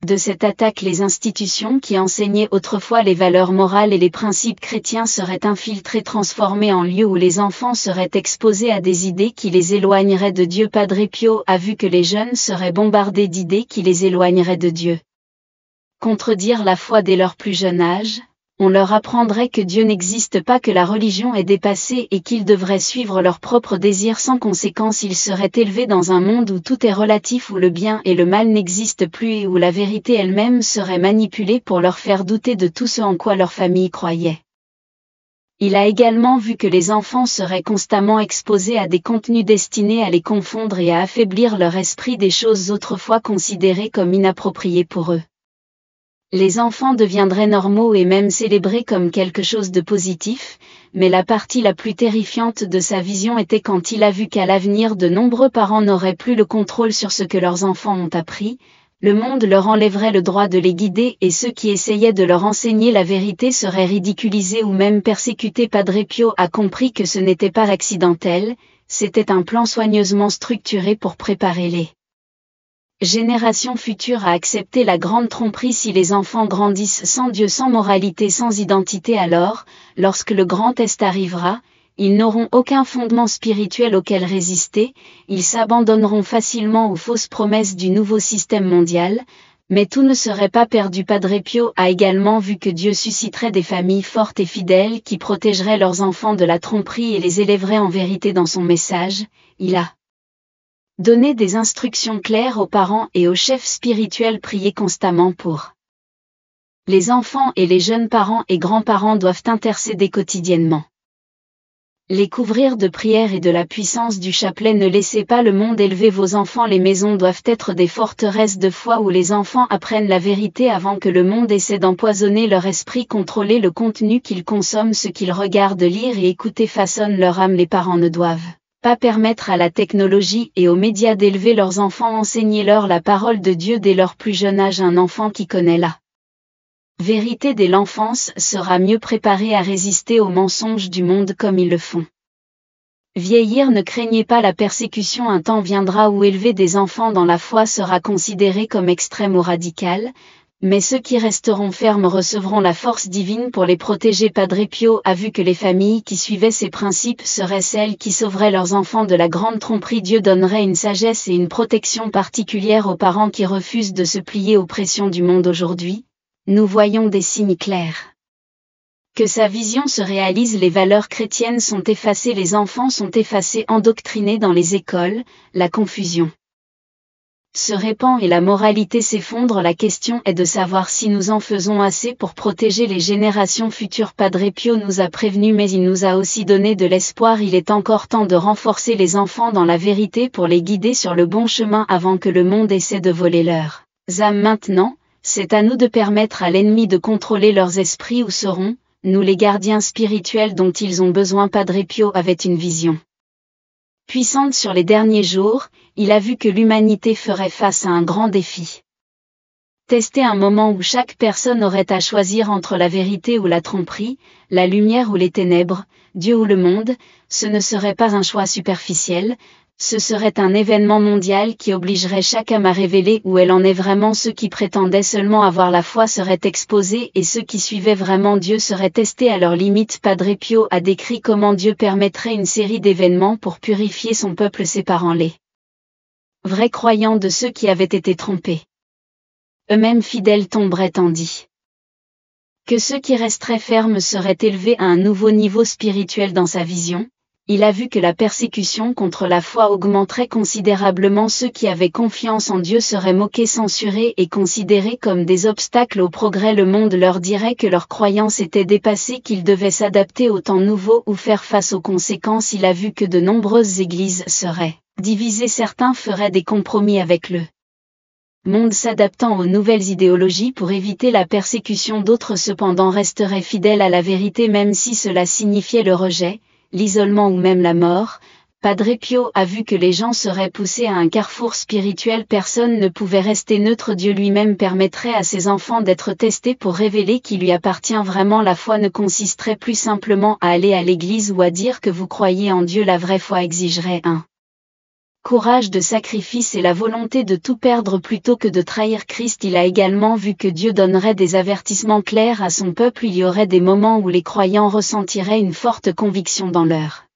de cette attaque. Les institutions qui enseignaient autrefois les valeurs morales et les principes chrétiens seraient infiltrées, transformées en lieux où les enfants seraient exposés à des idées qui les éloigneraient de Dieu. Padre Pio a vu que les jeunes seraient bombardés d'idées qui les éloigneraient de Dieu. Contredire la foi dès leur plus jeune âge, on leur apprendrait que Dieu n'existe pas, que la religion est dépassée et qu'ils devraient suivre leurs propres désirs sans conséquence. Ils seraient élevés dans un monde où tout est relatif, où le bien et le mal n'existent plus et où la vérité elle-même serait manipulée pour leur faire douter de tout ce en quoi leur famille croyait. Il a également vu que les enfants seraient constamment exposés à des contenus destinés à les confondre et à affaiblir leur esprit, des choses autrefois considérées comme inappropriées pour eux. Les enfants deviendraient normaux et même célébrés comme quelque chose de positif, mais la partie la plus terrifiante de sa vision était quand il a vu qu'à l'avenir de nombreux parents n'auraient plus le contrôle sur ce que leurs enfants ont appris, le monde leur enlèverait le droit de les guider et ceux qui essayaient de leur enseigner la vérité seraient ridiculisés ou même persécutés. Padre Pio a compris que ce n'était pas accidentel, c'était un plan soigneusement structuré pour préparer les génération future à accepter la grande tromperie. Si les enfants grandissent sans Dieu, sans moralité, sans identité, alors, lorsque le grand test arrivera, ils n'auront aucun fondement spirituel auquel résister, ils s'abandonneront facilement aux fausses promesses du nouveau système mondial, mais tout ne serait pas perdu. Padre Pio a également vu que Dieu susciterait des familles fortes et fidèles qui protégeraient leurs enfants de la tromperie et les élèveraient en vérité. Dans son message, il a donner des instructions claires aux parents et aux chefs spirituels. Prier constamment pour les enfants et les jeunes parents et grands-parents doivent intercéder quotidiennement. Les couvrir de prières et de la puissance du chapelet. Ne laissez pas le monde élever vos enfants. Les maisons doivent être des forteresses de foi où les enfants apprennent la vérité avant que le monde essaie d'empoisonner leur esprit. Contrôler le contenu qu'ils consomment, ce qu'ils regardent, lire et écouter façonne leur âme. Les parents ne doivent pas permettre à la technologie et aux médias d'élever leurs enfants. Enseignez-leur la parole de Dieu dès leur plus jeune âge. Un enfant qui connaît la vérité dès l'enfance sera mieux préparé à résister aux mensonges du monde comme ils le font. Vieillir, ne craignez pas la persécution. Un temps viendra où élever des enfants dans la foi sera considéré comme extrême ou radical, Mais ceux qui resteront fermes recevront la force divine pour les protéger. Padre Pio a vu que les familles qui suivaient ces principes seraient celles qui sauveraient leurs enfants de la grande tromperie. Dieu donnerait une sagesse et une protection particulière aux parents qui refusent de se plier aux pressions du monde aujourd'hui. Nous voyons des signes clairs. Que sa vision se réalise, les valeurs chrétiennes sont effacées, les enfants sont effacés, endoctrinés dans les écoles, la confusion se répand et la moralité s'effondre. La question est de savoir si nous en faisons assez pour protéger les générations futures. Padre Pio nous a prévenus, mais il nous a aussi donné de l'espoir. Il est encore temps de renforcer les enfants dans la vérité pour les guider sur le bon chemin avant que le monde essaie de voler leurs âmes. Maintenant, c'est à nous de permettre à l'ennemi de contrôler leurs esprits. Où serons nous les gardiens spirituels dont ils ont besoin? Padre Pio avait une vision puissante sur les derniers jours. Il a vu que l'humanité ferait face à un grand défi. Tester un moment où chaque personne aurait à choisir entre la vérité ou la tromperie, la lumière ou les ténèbres, Dieu ou le monde. Ce ne serait pas un choix superficiel, ce serait un événement mondial qui obligerait chaque âme à révéler où elle en est vraiment. Ceux qui prétendaient seulement avoir la foi seraient exposés et ceux qui suivaient vraiment Dieu seraient testés à leurs limites. Padre Pio a décrit comment Dieu permettrait une série d'événements pour purifier son peuple, séparant les vrais croyants de ceux qui avaient été trompés. Eux-mêmes fidèles tomberaient, tandis que ceux qui resteraient fermes seraient élevés à un nouveau niveau spirituel. Dans sa vision, il a vu que la persécution contre la foi augmenterait considérablement. Ceux qui avaient confiance en Dieu seraient moqués, censurés et considérés comme des obstacles au progrès. Le monde leur dirait que leurs croyances étaient dépassées, qu'ils devaient s'adapter au temps nouveau ou faire face aux conséquences. Il a vu que de nombreuses églises seraient divisées, certains feraient des compromis avec le monde s'adaptant aux nouvelles idéologies pour éviter la persécution. D'autres cependant resteraient fidèles à la vérité même si cela signifiait le rejet, l'isolement ou même la mort. Padre Pio a vu que les gens seraient poussés à un carrefour spirituel. Personne ne pouvait rester neutre. Dieu lui-même permettrait à ses enfants d'être testés pour révéler qui lui appartient vraiment. La foi ne consisterait plus simplement à aller à l'église ou à dire que vous croyez en Dieu. La vraie foi exigerait un courage de sacrifice et la volonté de tout perdre plutôt que de trahir Christ. Il a également vu que Dieu donnerait des avertissements clairs à son peuple. Il y aurait des moments où les croyants ressentiraient une forte conviction dans leur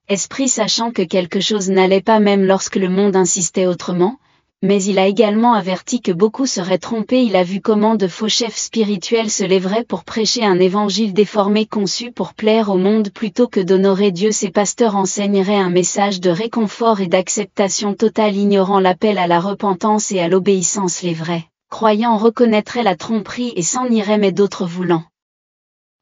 esprit, sachant que quelque chose n'allait pas même lorsque le monde insistait autrement. Mais il a également averti que beaucoup seraient trompés. Il a vu comment de faux chefs spirituels se lèveraient pour prêcher un évangile déformé conçu pour plaire au monde plutôt que d'honorer Dieu. Ces pasteurs enseigneraient un message de réconfort et d'acceptation totale, ignorant l'appel à la repentance et à l'obéissance. Les vrais croyants reconnaîtraient la tromperie et s'en iraient, mais d'autres voulant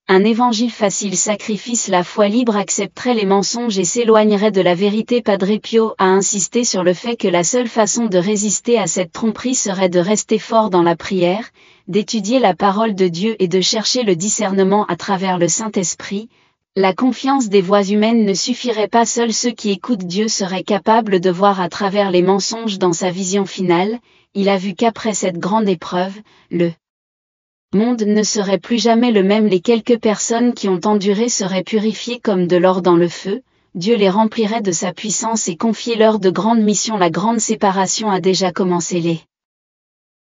un évangile facile, sacrifice la foi libre, accepterait les mensonges et s'éloignerait de la vérité. Padre Pio a insisté sur le fait que la seule façon de résister à cette tromperie serait de rester fort dans la prière, d'étudier la parole de Dieu et de chercher le discernement à travers le Saint-Esprit. La confiance des voix humaines ne suffirait pas, seuls ceux qui écoutent Dieu seraient capables de voir à travers les mensonges. Dans sa vision finale, il a vu qu'après cette grande épreuve, le monde ne serait plus jamais le même. Les quelques personnes qui ont enduré seraient purifiées comme de l'or dans le feu. Dieu les remplirait de sa puissance et confiait-leur de grandes missions. La grande séparation a déjà commencé. Les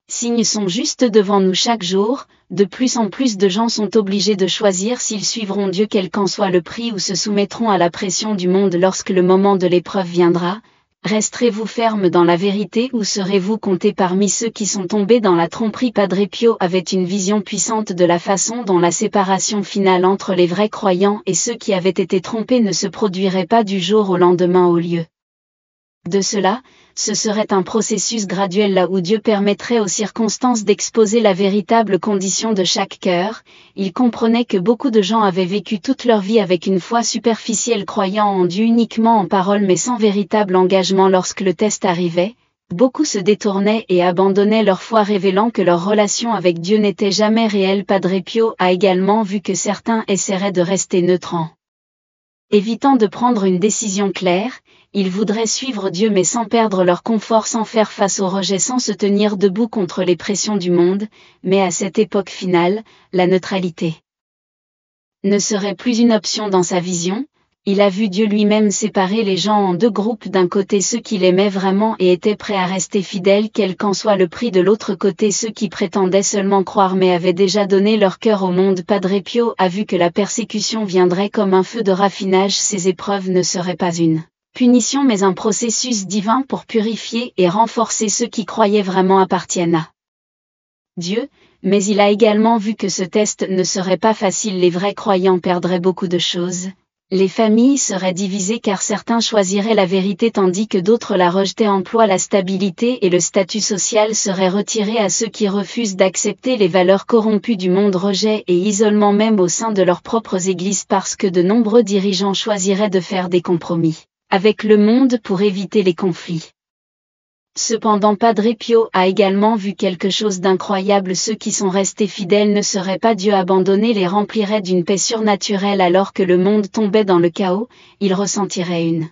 signes sont juste devant nous chaque jour. De plus en plus de gens sont obligés de choisir s'ils suivront Dieu quel qu'en soit le prix ou se soumettront à la pression du monde lorsque le moment de l'épreuve viendra. Resterez-vous ferme dans la vérité ou serez-vous comptés parmi ceux qui sont tombés dans la tromperie? Padre Pio avait une vision puissante de la façon dont la séparation finale entre les vrais croyants et ceux qui avaient été trompés ne se produirait pas du jour au lendemain. Au lieu de cela, ce serait un processus graduel là où Dieu permettrait aux circonstances d'exposer la véritable condition de chaque cœur. Il comprenait que beaucoup de gens avaient vécu toute leur vie avec une foi superficielle, croyant en Dieu uniquement en parole mais sans véritable engagement. Lorsque le test arrivait, beaucoup se détournaient et abandonnaient leur foi, révélant que leur relation avec Dieu n'était jamais réelle. Padre Pio a également vu que certains essaieraient de rester neutres en évitant de prendre une décision claire. Ils voudraient suivre Dieu mais sans perdre leur confort, sans faire face au rejet, sans se tenir debout contre les pressions du monde. Mais à cette époque finale, la neutralité ne serait plus une option dans sa vision. Il a vu Dieu lui-même séparer les gens en deux groupes, d'un côté ceux qui l'aimaient vraiment et étaient prêts à rester fidèles quel qu'en soit le prix, de l'autre côté ceux qui prétendaient seulement croire mais avaient déjà donné leur cœur au monde. Padre Pio a vu que la persécution viendrait comme un feu de raffinage. Ces épreuves ne seraient pas une punition mais un processus divin pour purifier et renforcer ceux qui croyaient vraiment appartiennent à Dieu, mais il a également vu que ce test ne serait pas facile. Les vrais croyants perdraient beaucoup de choses. Les familles seraient divisées car certains choisiraient la vérité tandis que d'autres la rejetaient. La stabilité et le statut social seraient retirés à ceux qui refusent d'accepter les valeurs corrompues du monde. Rejet et isolement même au sein de leurs propres églises parce que de nombreux dirigeants choisiraient de faire des compromis avec le monde pour éviter les conflits. Cependant Padre Pio a également vu quelque chose d'incroyable. Ceux qui sont restés fidèles ne seraient pas Dieu abandonné, les remplirait d'une paix surnaturelle alors que le monde tombait dans le chaos. Ils ressentiraient une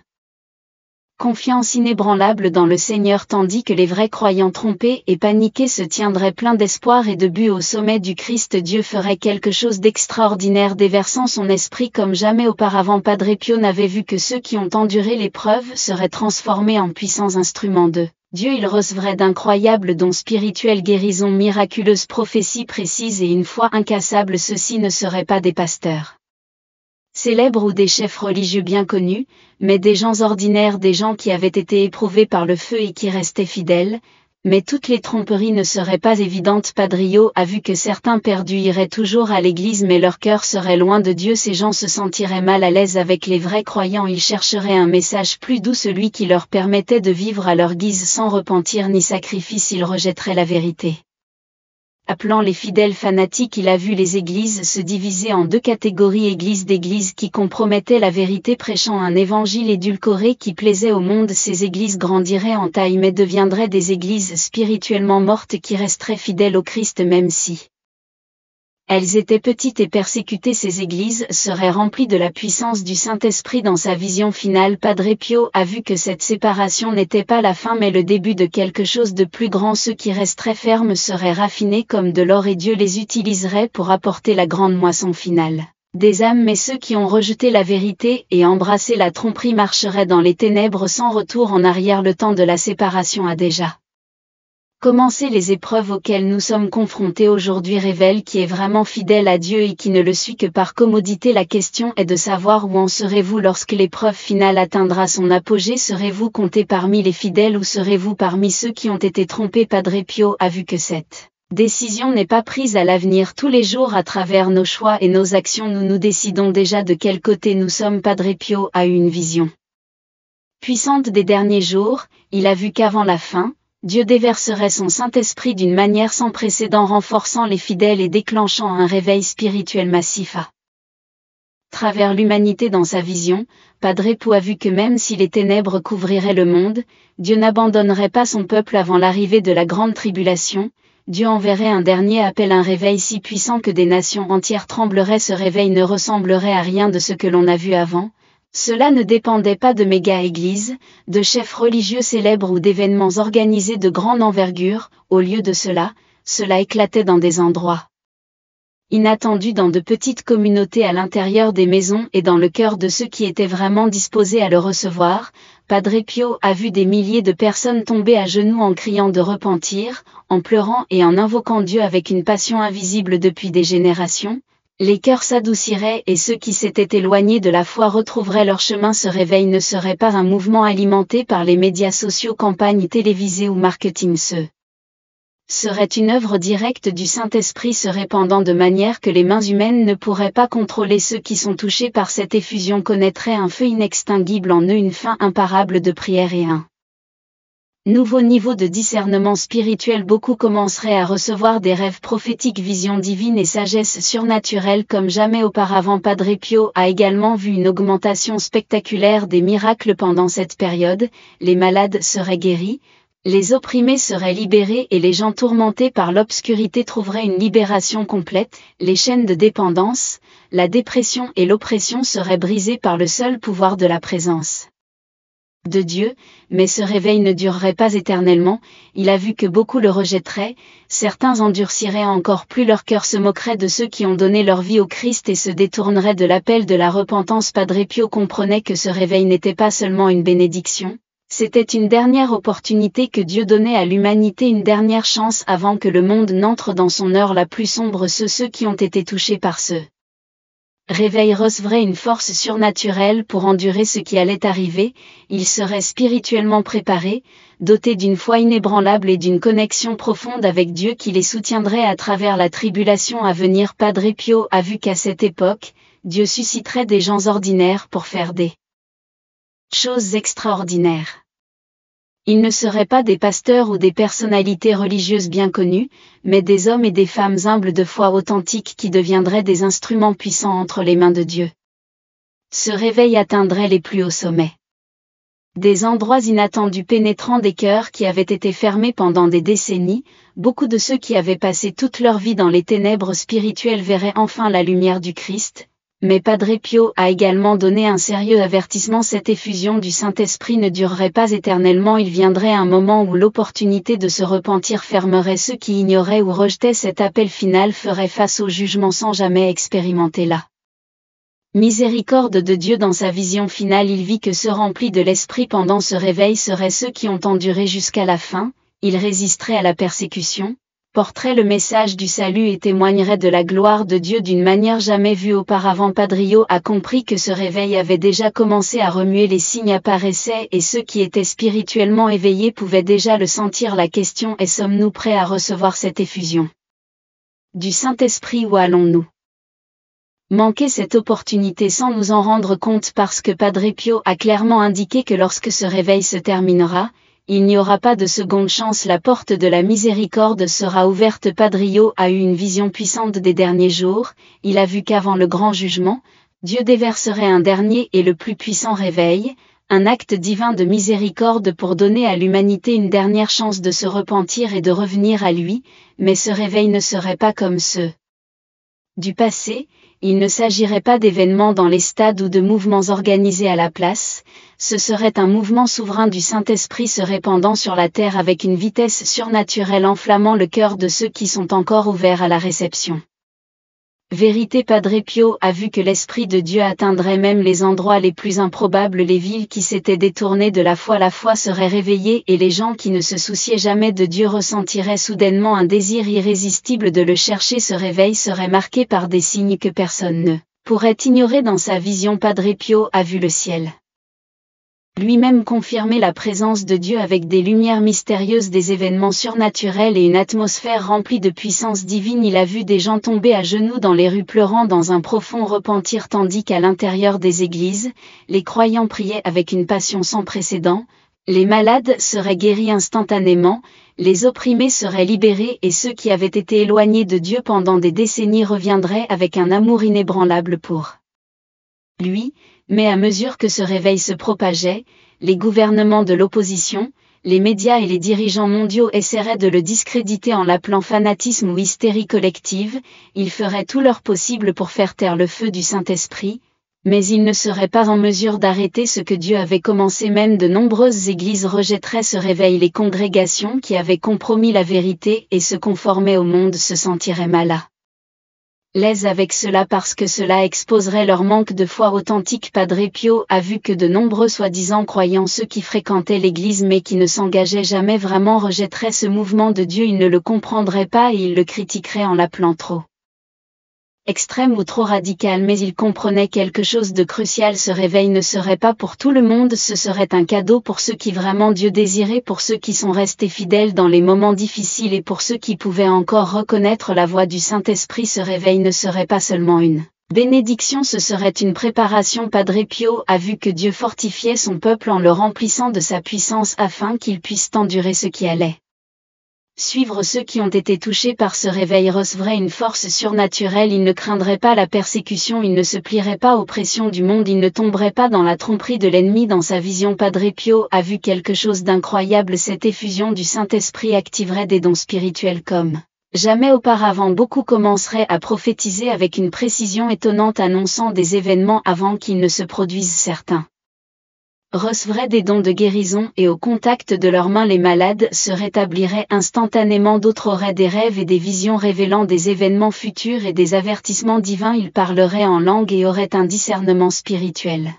confiance inébranlable dans le Seigneur tandis que les vrais croyants trompés et paniqués se tiendraient pleins d'espoir et de but au sommet du Christ. Dieu ferait quelque chose d'extraordinaire déversant son esprit comme jamais auparavant. Padre Pio n'avait vu que ceux qui ont enduré l'épreuve seraient transformés en puissants instruments de Dieu. Il recevrait d'incroyables dons spirituels, guérisons miraculeuses, prophéties précises et une foi incassable. Ceux-ci ne seraient pas des pasteurs célèbres ou des chefs religieux bien connus, mais des gens ordinaires, des gens qui avaient été éprouvés par le feu et qui restaient fidèles. Mais toutes les tromperies ne seraient pas évidentes. Padre Pio a vu que certains perdus iraient toujours à l'église mais leur cœur serait loin de Dieu. Ces gens se sentiraient mal à l'aise avec les vrais croyants. Ils chercheraient un message plus doux, celui qui leur permettait de vivre à leur guise sans repentir ni sacrifice. Ils rejetteraient la vérité. Appelant les fidèles fanatiques, il a vu les églises se diviser en deux catégories: d'églises qui compromettaient la vérité, prêchant un évangile édulcoré qui plaisait au monde. Ces églises grandiraient en taille mais deviendraient des églises spirituellement mortes qui resteraient fidèles au Christ même si elles étaient petites et persécutées. Ces églises seraient remplies de la puissance du Saint-Esprit. Dans sa vision finale, Padre Pio a vu que cette séparation n'était pas la fin mais le début de quelque chose de plus grand. Ceux qui resteraient fermes seraient raffinés comme de l'or et Dieu les utiliserait pour apporter la grande moisson finale des âmes. Mais ceux qui ont rejeté la vérité et embrassé la tromperie marcheraient dans les ténèbres sans retour en arrière. Le temps de la séparation a déjà commencer. Les épreuves auxquelles nous sommes confrontés aujourd'hui révèlent qui est vraiment fidèle à Dieu et qui ne le suit que par commodité. La question est de savoir où en serez-vous lorsque l'épreuve finale atteindra son apogée. Serez-vous compté parmi les fidèles ou serez-vous parmi ceux qui ont été trompés? Padre Pio a vu que cette décision n'est pas prise à l'avenir. Tous les jours à travers nos choix et nos actions nous décidons déjà de quel côté nous sommes. Padre Pio a eu une vision puissante des derniers jours. Il a vu qu'avant la fin, Dieu déverserait son Saint-Esprit d'une manière sans précédent, renforçant les fidèles et déclenchant un réveil spirituel massif à travers l'humanité. Dans sa vision, Padre Pio a vu que même si les ténèbres couvriraient le monde, Dieu n'abandonnerait pas son peuple avant l'arrivée de la grande tribulation. Dieu enverrait un dernier appel, un réveil si puissant que des nations entières trembleraient. Ce réveil ne ressemblerait à rien de ce que l'on a vu avant. Cela ne dépendait pas de méga-églises, de chefs religieux célèbres ou d'événements organisés de grande envergure. Au lieu de cela, cela éclatait dans des endroits inattendus, dans de petites communautés à l'intérieur des maisons et dans le cœur de ceux qui étaient vraiment disposés à le recevoir. Padre Pio a vu des milliers de personnes tomber à genoux en criant de repentir, en pleurant et en invoquant Dieu avec une passion invisible depuis des générations. Les cœurs s'adouciraient et ceux qui s'étaient éloignés de la foi retrouveraient leur chemin. Ce réveil ne serait pas un mouvement alimenté par les médias sociaux, campagnes télévisées ou marketing. Ce serait une œuvre directe du Saint-Esprit se répandant de manière que les mains humaines ne pourraient pas contrôler. Ceux qui sont touchés par cette effusion connaîtraient un feu inextinguible en eux, une faim imparable de prière et un nouveau niveau de discernement spirituel. Beaucoup commenceraient à recevoir des rêves prophétiques, visions divines et sagesse surnaturelle comme jamais auparavant. Padre Pio a également vu une augmentation spectaculaire des miracles pendant cette période. Les malades seraient guéris, les opprimés seraient libérés et les gens tourmentés par l'obscurité trouveraient une libération complète. Les chaînes de dépendance, la dépression et l'oppression seraient brisées par le seul pouvoir de la présence de Dieu, mais ce réveil ne durerait pas éternellement. Il a vu que beaucoup le rejetteraient, certains endurciraient encore plus leur cœur, se moqueraient de ceux qui ont donné leur vie au Christ et se détourneraient de l'appel de la repentance. Padre Pio comprenait que ce réveil n'était pas seulement une bénédiction, c'était une dernière opportunité que Dieu donnait à l'humanité, une dernière chance avant que le monde n'entre dans son heure la plus sombre. Ceux qui ont été touchés par ce réveil recevraient une force surnaturelle pour endurer ce qui allait arriver. Ils seraient spirituellement préparés, dotés d'une foi inébranlable et d'une connexion profonde avec Dieu qui les soutiendrait à travers la tribulation à venir. Padre Pio a vu qu'à cette époque, Dieu susciterait des gens ordinaires pour faire des choses extraordinaires. Ils ne seraient pas des pasteurs ou des personnalités religieuses bien connues, mais des hommes et des femmes humbles de foi authentique qui deviendraient des instruments puissants entre les mains de Dieu. Ce réveil atteindrait les plus hauts sommets. Des endroits inattendus pénétrant des cœurs qui avaient été fermés pendant des décennies, beaucoup de ceux qui avaient passé toute leur vie dans les ténèbres spirituelles verraient enfin la lumière du Christ. Mais Padre Pio a également donné un sérieux avertissement: cette effusion du Saint-Esprit ne durerait pas éternellement. Il viendrait un moment où l'opportunité de se repentir fermerait. Ceux qui ignoraient ou rejetaient cet appel final feraient face au jugement sans jamais expérimenter la miséricorde de Dieu. Dans sa vision finale, il vit que ceux remplis de l'Esprit pendant ce réveil seraient ceux qui ont enduré jusqu'à la fin. Ils résisteraient à la persécution, porterait le message du salut et témoignerait de la gloire de Dieu d'une manière jamais vue auparavant. Padre Pio a compris que ce réveil avait déjà commencé à remuer, les signes apparaissaient et ceux qui étaient spirituellement éveillés pouvaient déjà le sentir. La question est: sommes-nous prêts à recevoir cette effusion du Saint-Esprit ou allons-nous manquer cette opportunité sans nous en rendre compte? Parce que Padre Pio a clairement indiqué que lorsque ce réveil se terminera, il n'y aura pas de seconde chance, la porte de la miséricorde sera ouverte. Padre Pio a eu une vision puissante des derniers jours. Il a vu qu'avant le grand jugement, Dieu déverserait un dernier et le plus puissant réveil, un acte divin de miséricorde pour donner à l'humanité une dernière chance de se repentir et de revenir à lui. Mais ce réveil ne serait pas comme ceux du passé. Il ne s'agirait pas d'événements dans les stades ou de mouvements organisés à la place. Ce serait un mouvement souverain du Saint-Esprit se répandant sur la terre avec une vitesse surnaturelle, enflammant le cœur de ceux qui sont encore ouverts à la réception. Vérité. Padre Pio a vu que l'Esprit de Dieu atteindrait même les endroits les plus improbables, les villes qui s'étaient détournées de la foi serait réveillée et les gens qui ne se souciaient jamais de Dieu ressentiraient soudainement un désir irrésistible de le chercher. Ce réveil serait marqué par des signes que personne ne pourrait ignorer. Dans sa vision, Padre Pio a vu le ciel lui-même confirmer la présence de Dieu avec des lumières mystérieuses, des événements surnaturels et une atmosphère remplie de puissance divine. Il a vu des gens tomber à genoux dans les rues pleurant dans un profond repentir, tandis qu'à l'intérieur des églises, les croyants priaient avec une passion sans précédent. Les malades seraient guéris instantanément, les opprimés seraient libérés et ceux qui avaient été éloignés de Dieu pendant des décennies reviendraient avec un amour inébranlable pour lui. Mais à mesure que ce réveil se propageait, les gouvernements de l'opposition, les médias et les dirigeants mondiaux essaieraient de le discréditer en l'appelant fanatisme ou hystérie collective. Ils feraient tout leur possible pour faire taire le feu du Saint-Esprit, mais ils ne seraient pas en mesure d'arrêter ce que Dieu avait commencé. Même de nombreuses églises rejetteraient ce réveil. Les congrégations qui avaient compromis la vérité et se conformaient au monde se sentiraient mal à l'aise avec cela parce que cela exposerait leur manque de foi authentique. Padre Pio a vu que de nombreux soi-disant croyants, ceux qui fréquentaient l'église mais qui ne s'engageaient jamais vraiment, rejetteraient ce mouvement de Dieu. Ils ne le comprendraient pas et ils le critiqueraient en l'appelant trop extrême ou trop radical, mais ils comprenaient quelque chose de crucial: ce réveil ne serait pas pour tout le monde, ce serait un cadeau pour ceux qui vraiment Dieu désirait, pour ceux qui sont restés fidèles dans les moments difficiles et pour ceux qui pouvaient encore reconnaître la voix du Saint-Esprit. Ce réveil ne serait pas seulement une bénédiction, ce serait une préparation. Padre Pio a vu que Dieu fortifiait son peuple en le remplissant de sa puissance afin qu'il puisse endurer ce qui allait suivre. Ceux qui ont été touchés par ce réveil recevraient une force surnaturelle. Ils ne craindraient pas la persécution, ils ne se plieraient pas aux pressions du monde, ils ne tomberaient pas dans la tromperie de l'ennemi. Dans sa vision, Padre Pio a vu quelque chose d'incroyable: cette effusion du Saint-Esprit activerait des dons spirituels comme jamais auparavant. Beaucoup commenceraient à prophétiser avec une précision étonnante, annonçant des événements avant qu'ils ne se produisent. Certains recevraient des dons de guérison et au contact de leurs mains les malades se rétabliraient instantanément, d'autres auraient des rêves et des visions révélant des événements futurs et des avertissements divins, ils parleraient en langue et auraient un discernement spirituel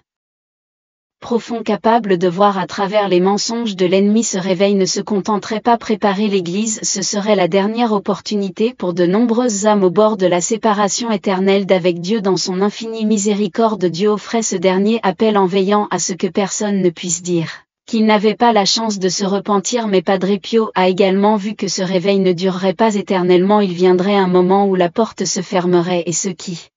profond capable de voir à travers les mensonges de l'ennemi. Ce réveil ne se contenterait pas préparer l'Église, ce serait la dernière opportunité pour de nombreuses âmes au bord de la séparation éternelle d'avec Dieu. Dans son infinie miséricorde, Dieu offrait ce dernier appel en veillant à ce que personne ne puisse dire qu'il n'avait pas la chance de se repentir. Mais Padre Pio a également vu que ce réveil ne durerait pas éternellement, il viendrait un moment où la porte se fermerait et ceux qui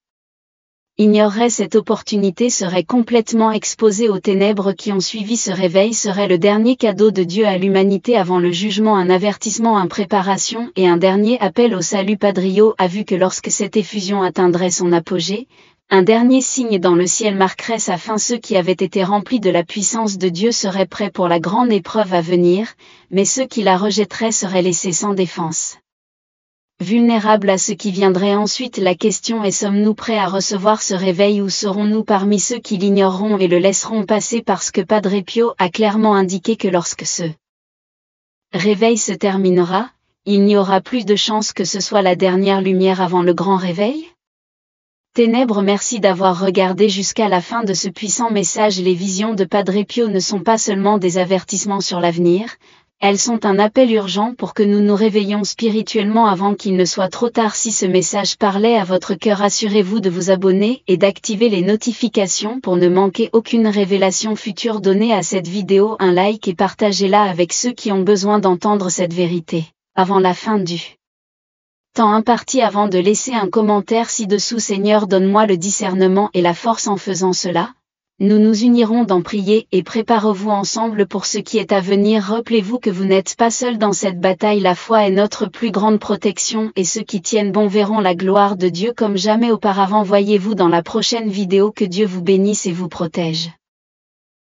ignorerait cette opportunité serait complètement exposé aux ténèbres qui ont suivi. Ce réveil serait le dernier cadeau de Dieu à l'humanité avant le jugement, un avertissement, une préparation et un dernier appel au salut. Padre Pio a vu que lorsque cette effusion atteindrait son apogée, un dernier signe dans le ciel marquerait sa fin. Ceux qui avaient été remplis de la puissance de Dieu seraient prêts pour la grande épreuve à venir, mais ceux qui la rejetteraient seraient laissés sans défense, vulnérables à ce qui viendrait ensuite. La question est: sommes-nous prêts à recevoir ce réveil ou serons-nous parmi ceux qui l'ignoreront et le laisseront passer? Parce que Padre Pio a clairement indiqué que lorsque ce réveil se terminera, il n'y aura plus de chance que ce soit la dernière lumière avant le grand réveil. Ténèbres, merci d'avoir regardé jusqu'à la fin de ce puissant message. Les visions de Padre Pio ne sont pas seulement des avertissements sur l'avenir, elles sont un appel urgent pour que nous nous réveillions spirituellement avant qu'il ne soit trop tard. Si ce message parlait à votre cœur, assurez-vous de vous abonner et d'activer les notifications pour ne manquer aucune révélation future. Donnez à cette vidéo un like et partagez-la avec ceux qui ont besoin d'entendre cette vérité avant la fin du temps imparti. Avant de laisser un commentaire ci-dessous: Seigneur, donne-moi le discernement et la force. En faisant cela, nous nous unirons dans prier et préparez-vous ensemble pour ce qui est à venir. Rappelez-vous que vous n'êtes pas seul dans cette bataille. La foi est notre plus grande protection et ceux qui tiennent bon verront la gloire de Dieu comme jamais auparavant. Voyez-vous dans la prochaine vidéo. Que Dieu vous bénisse et vous protège.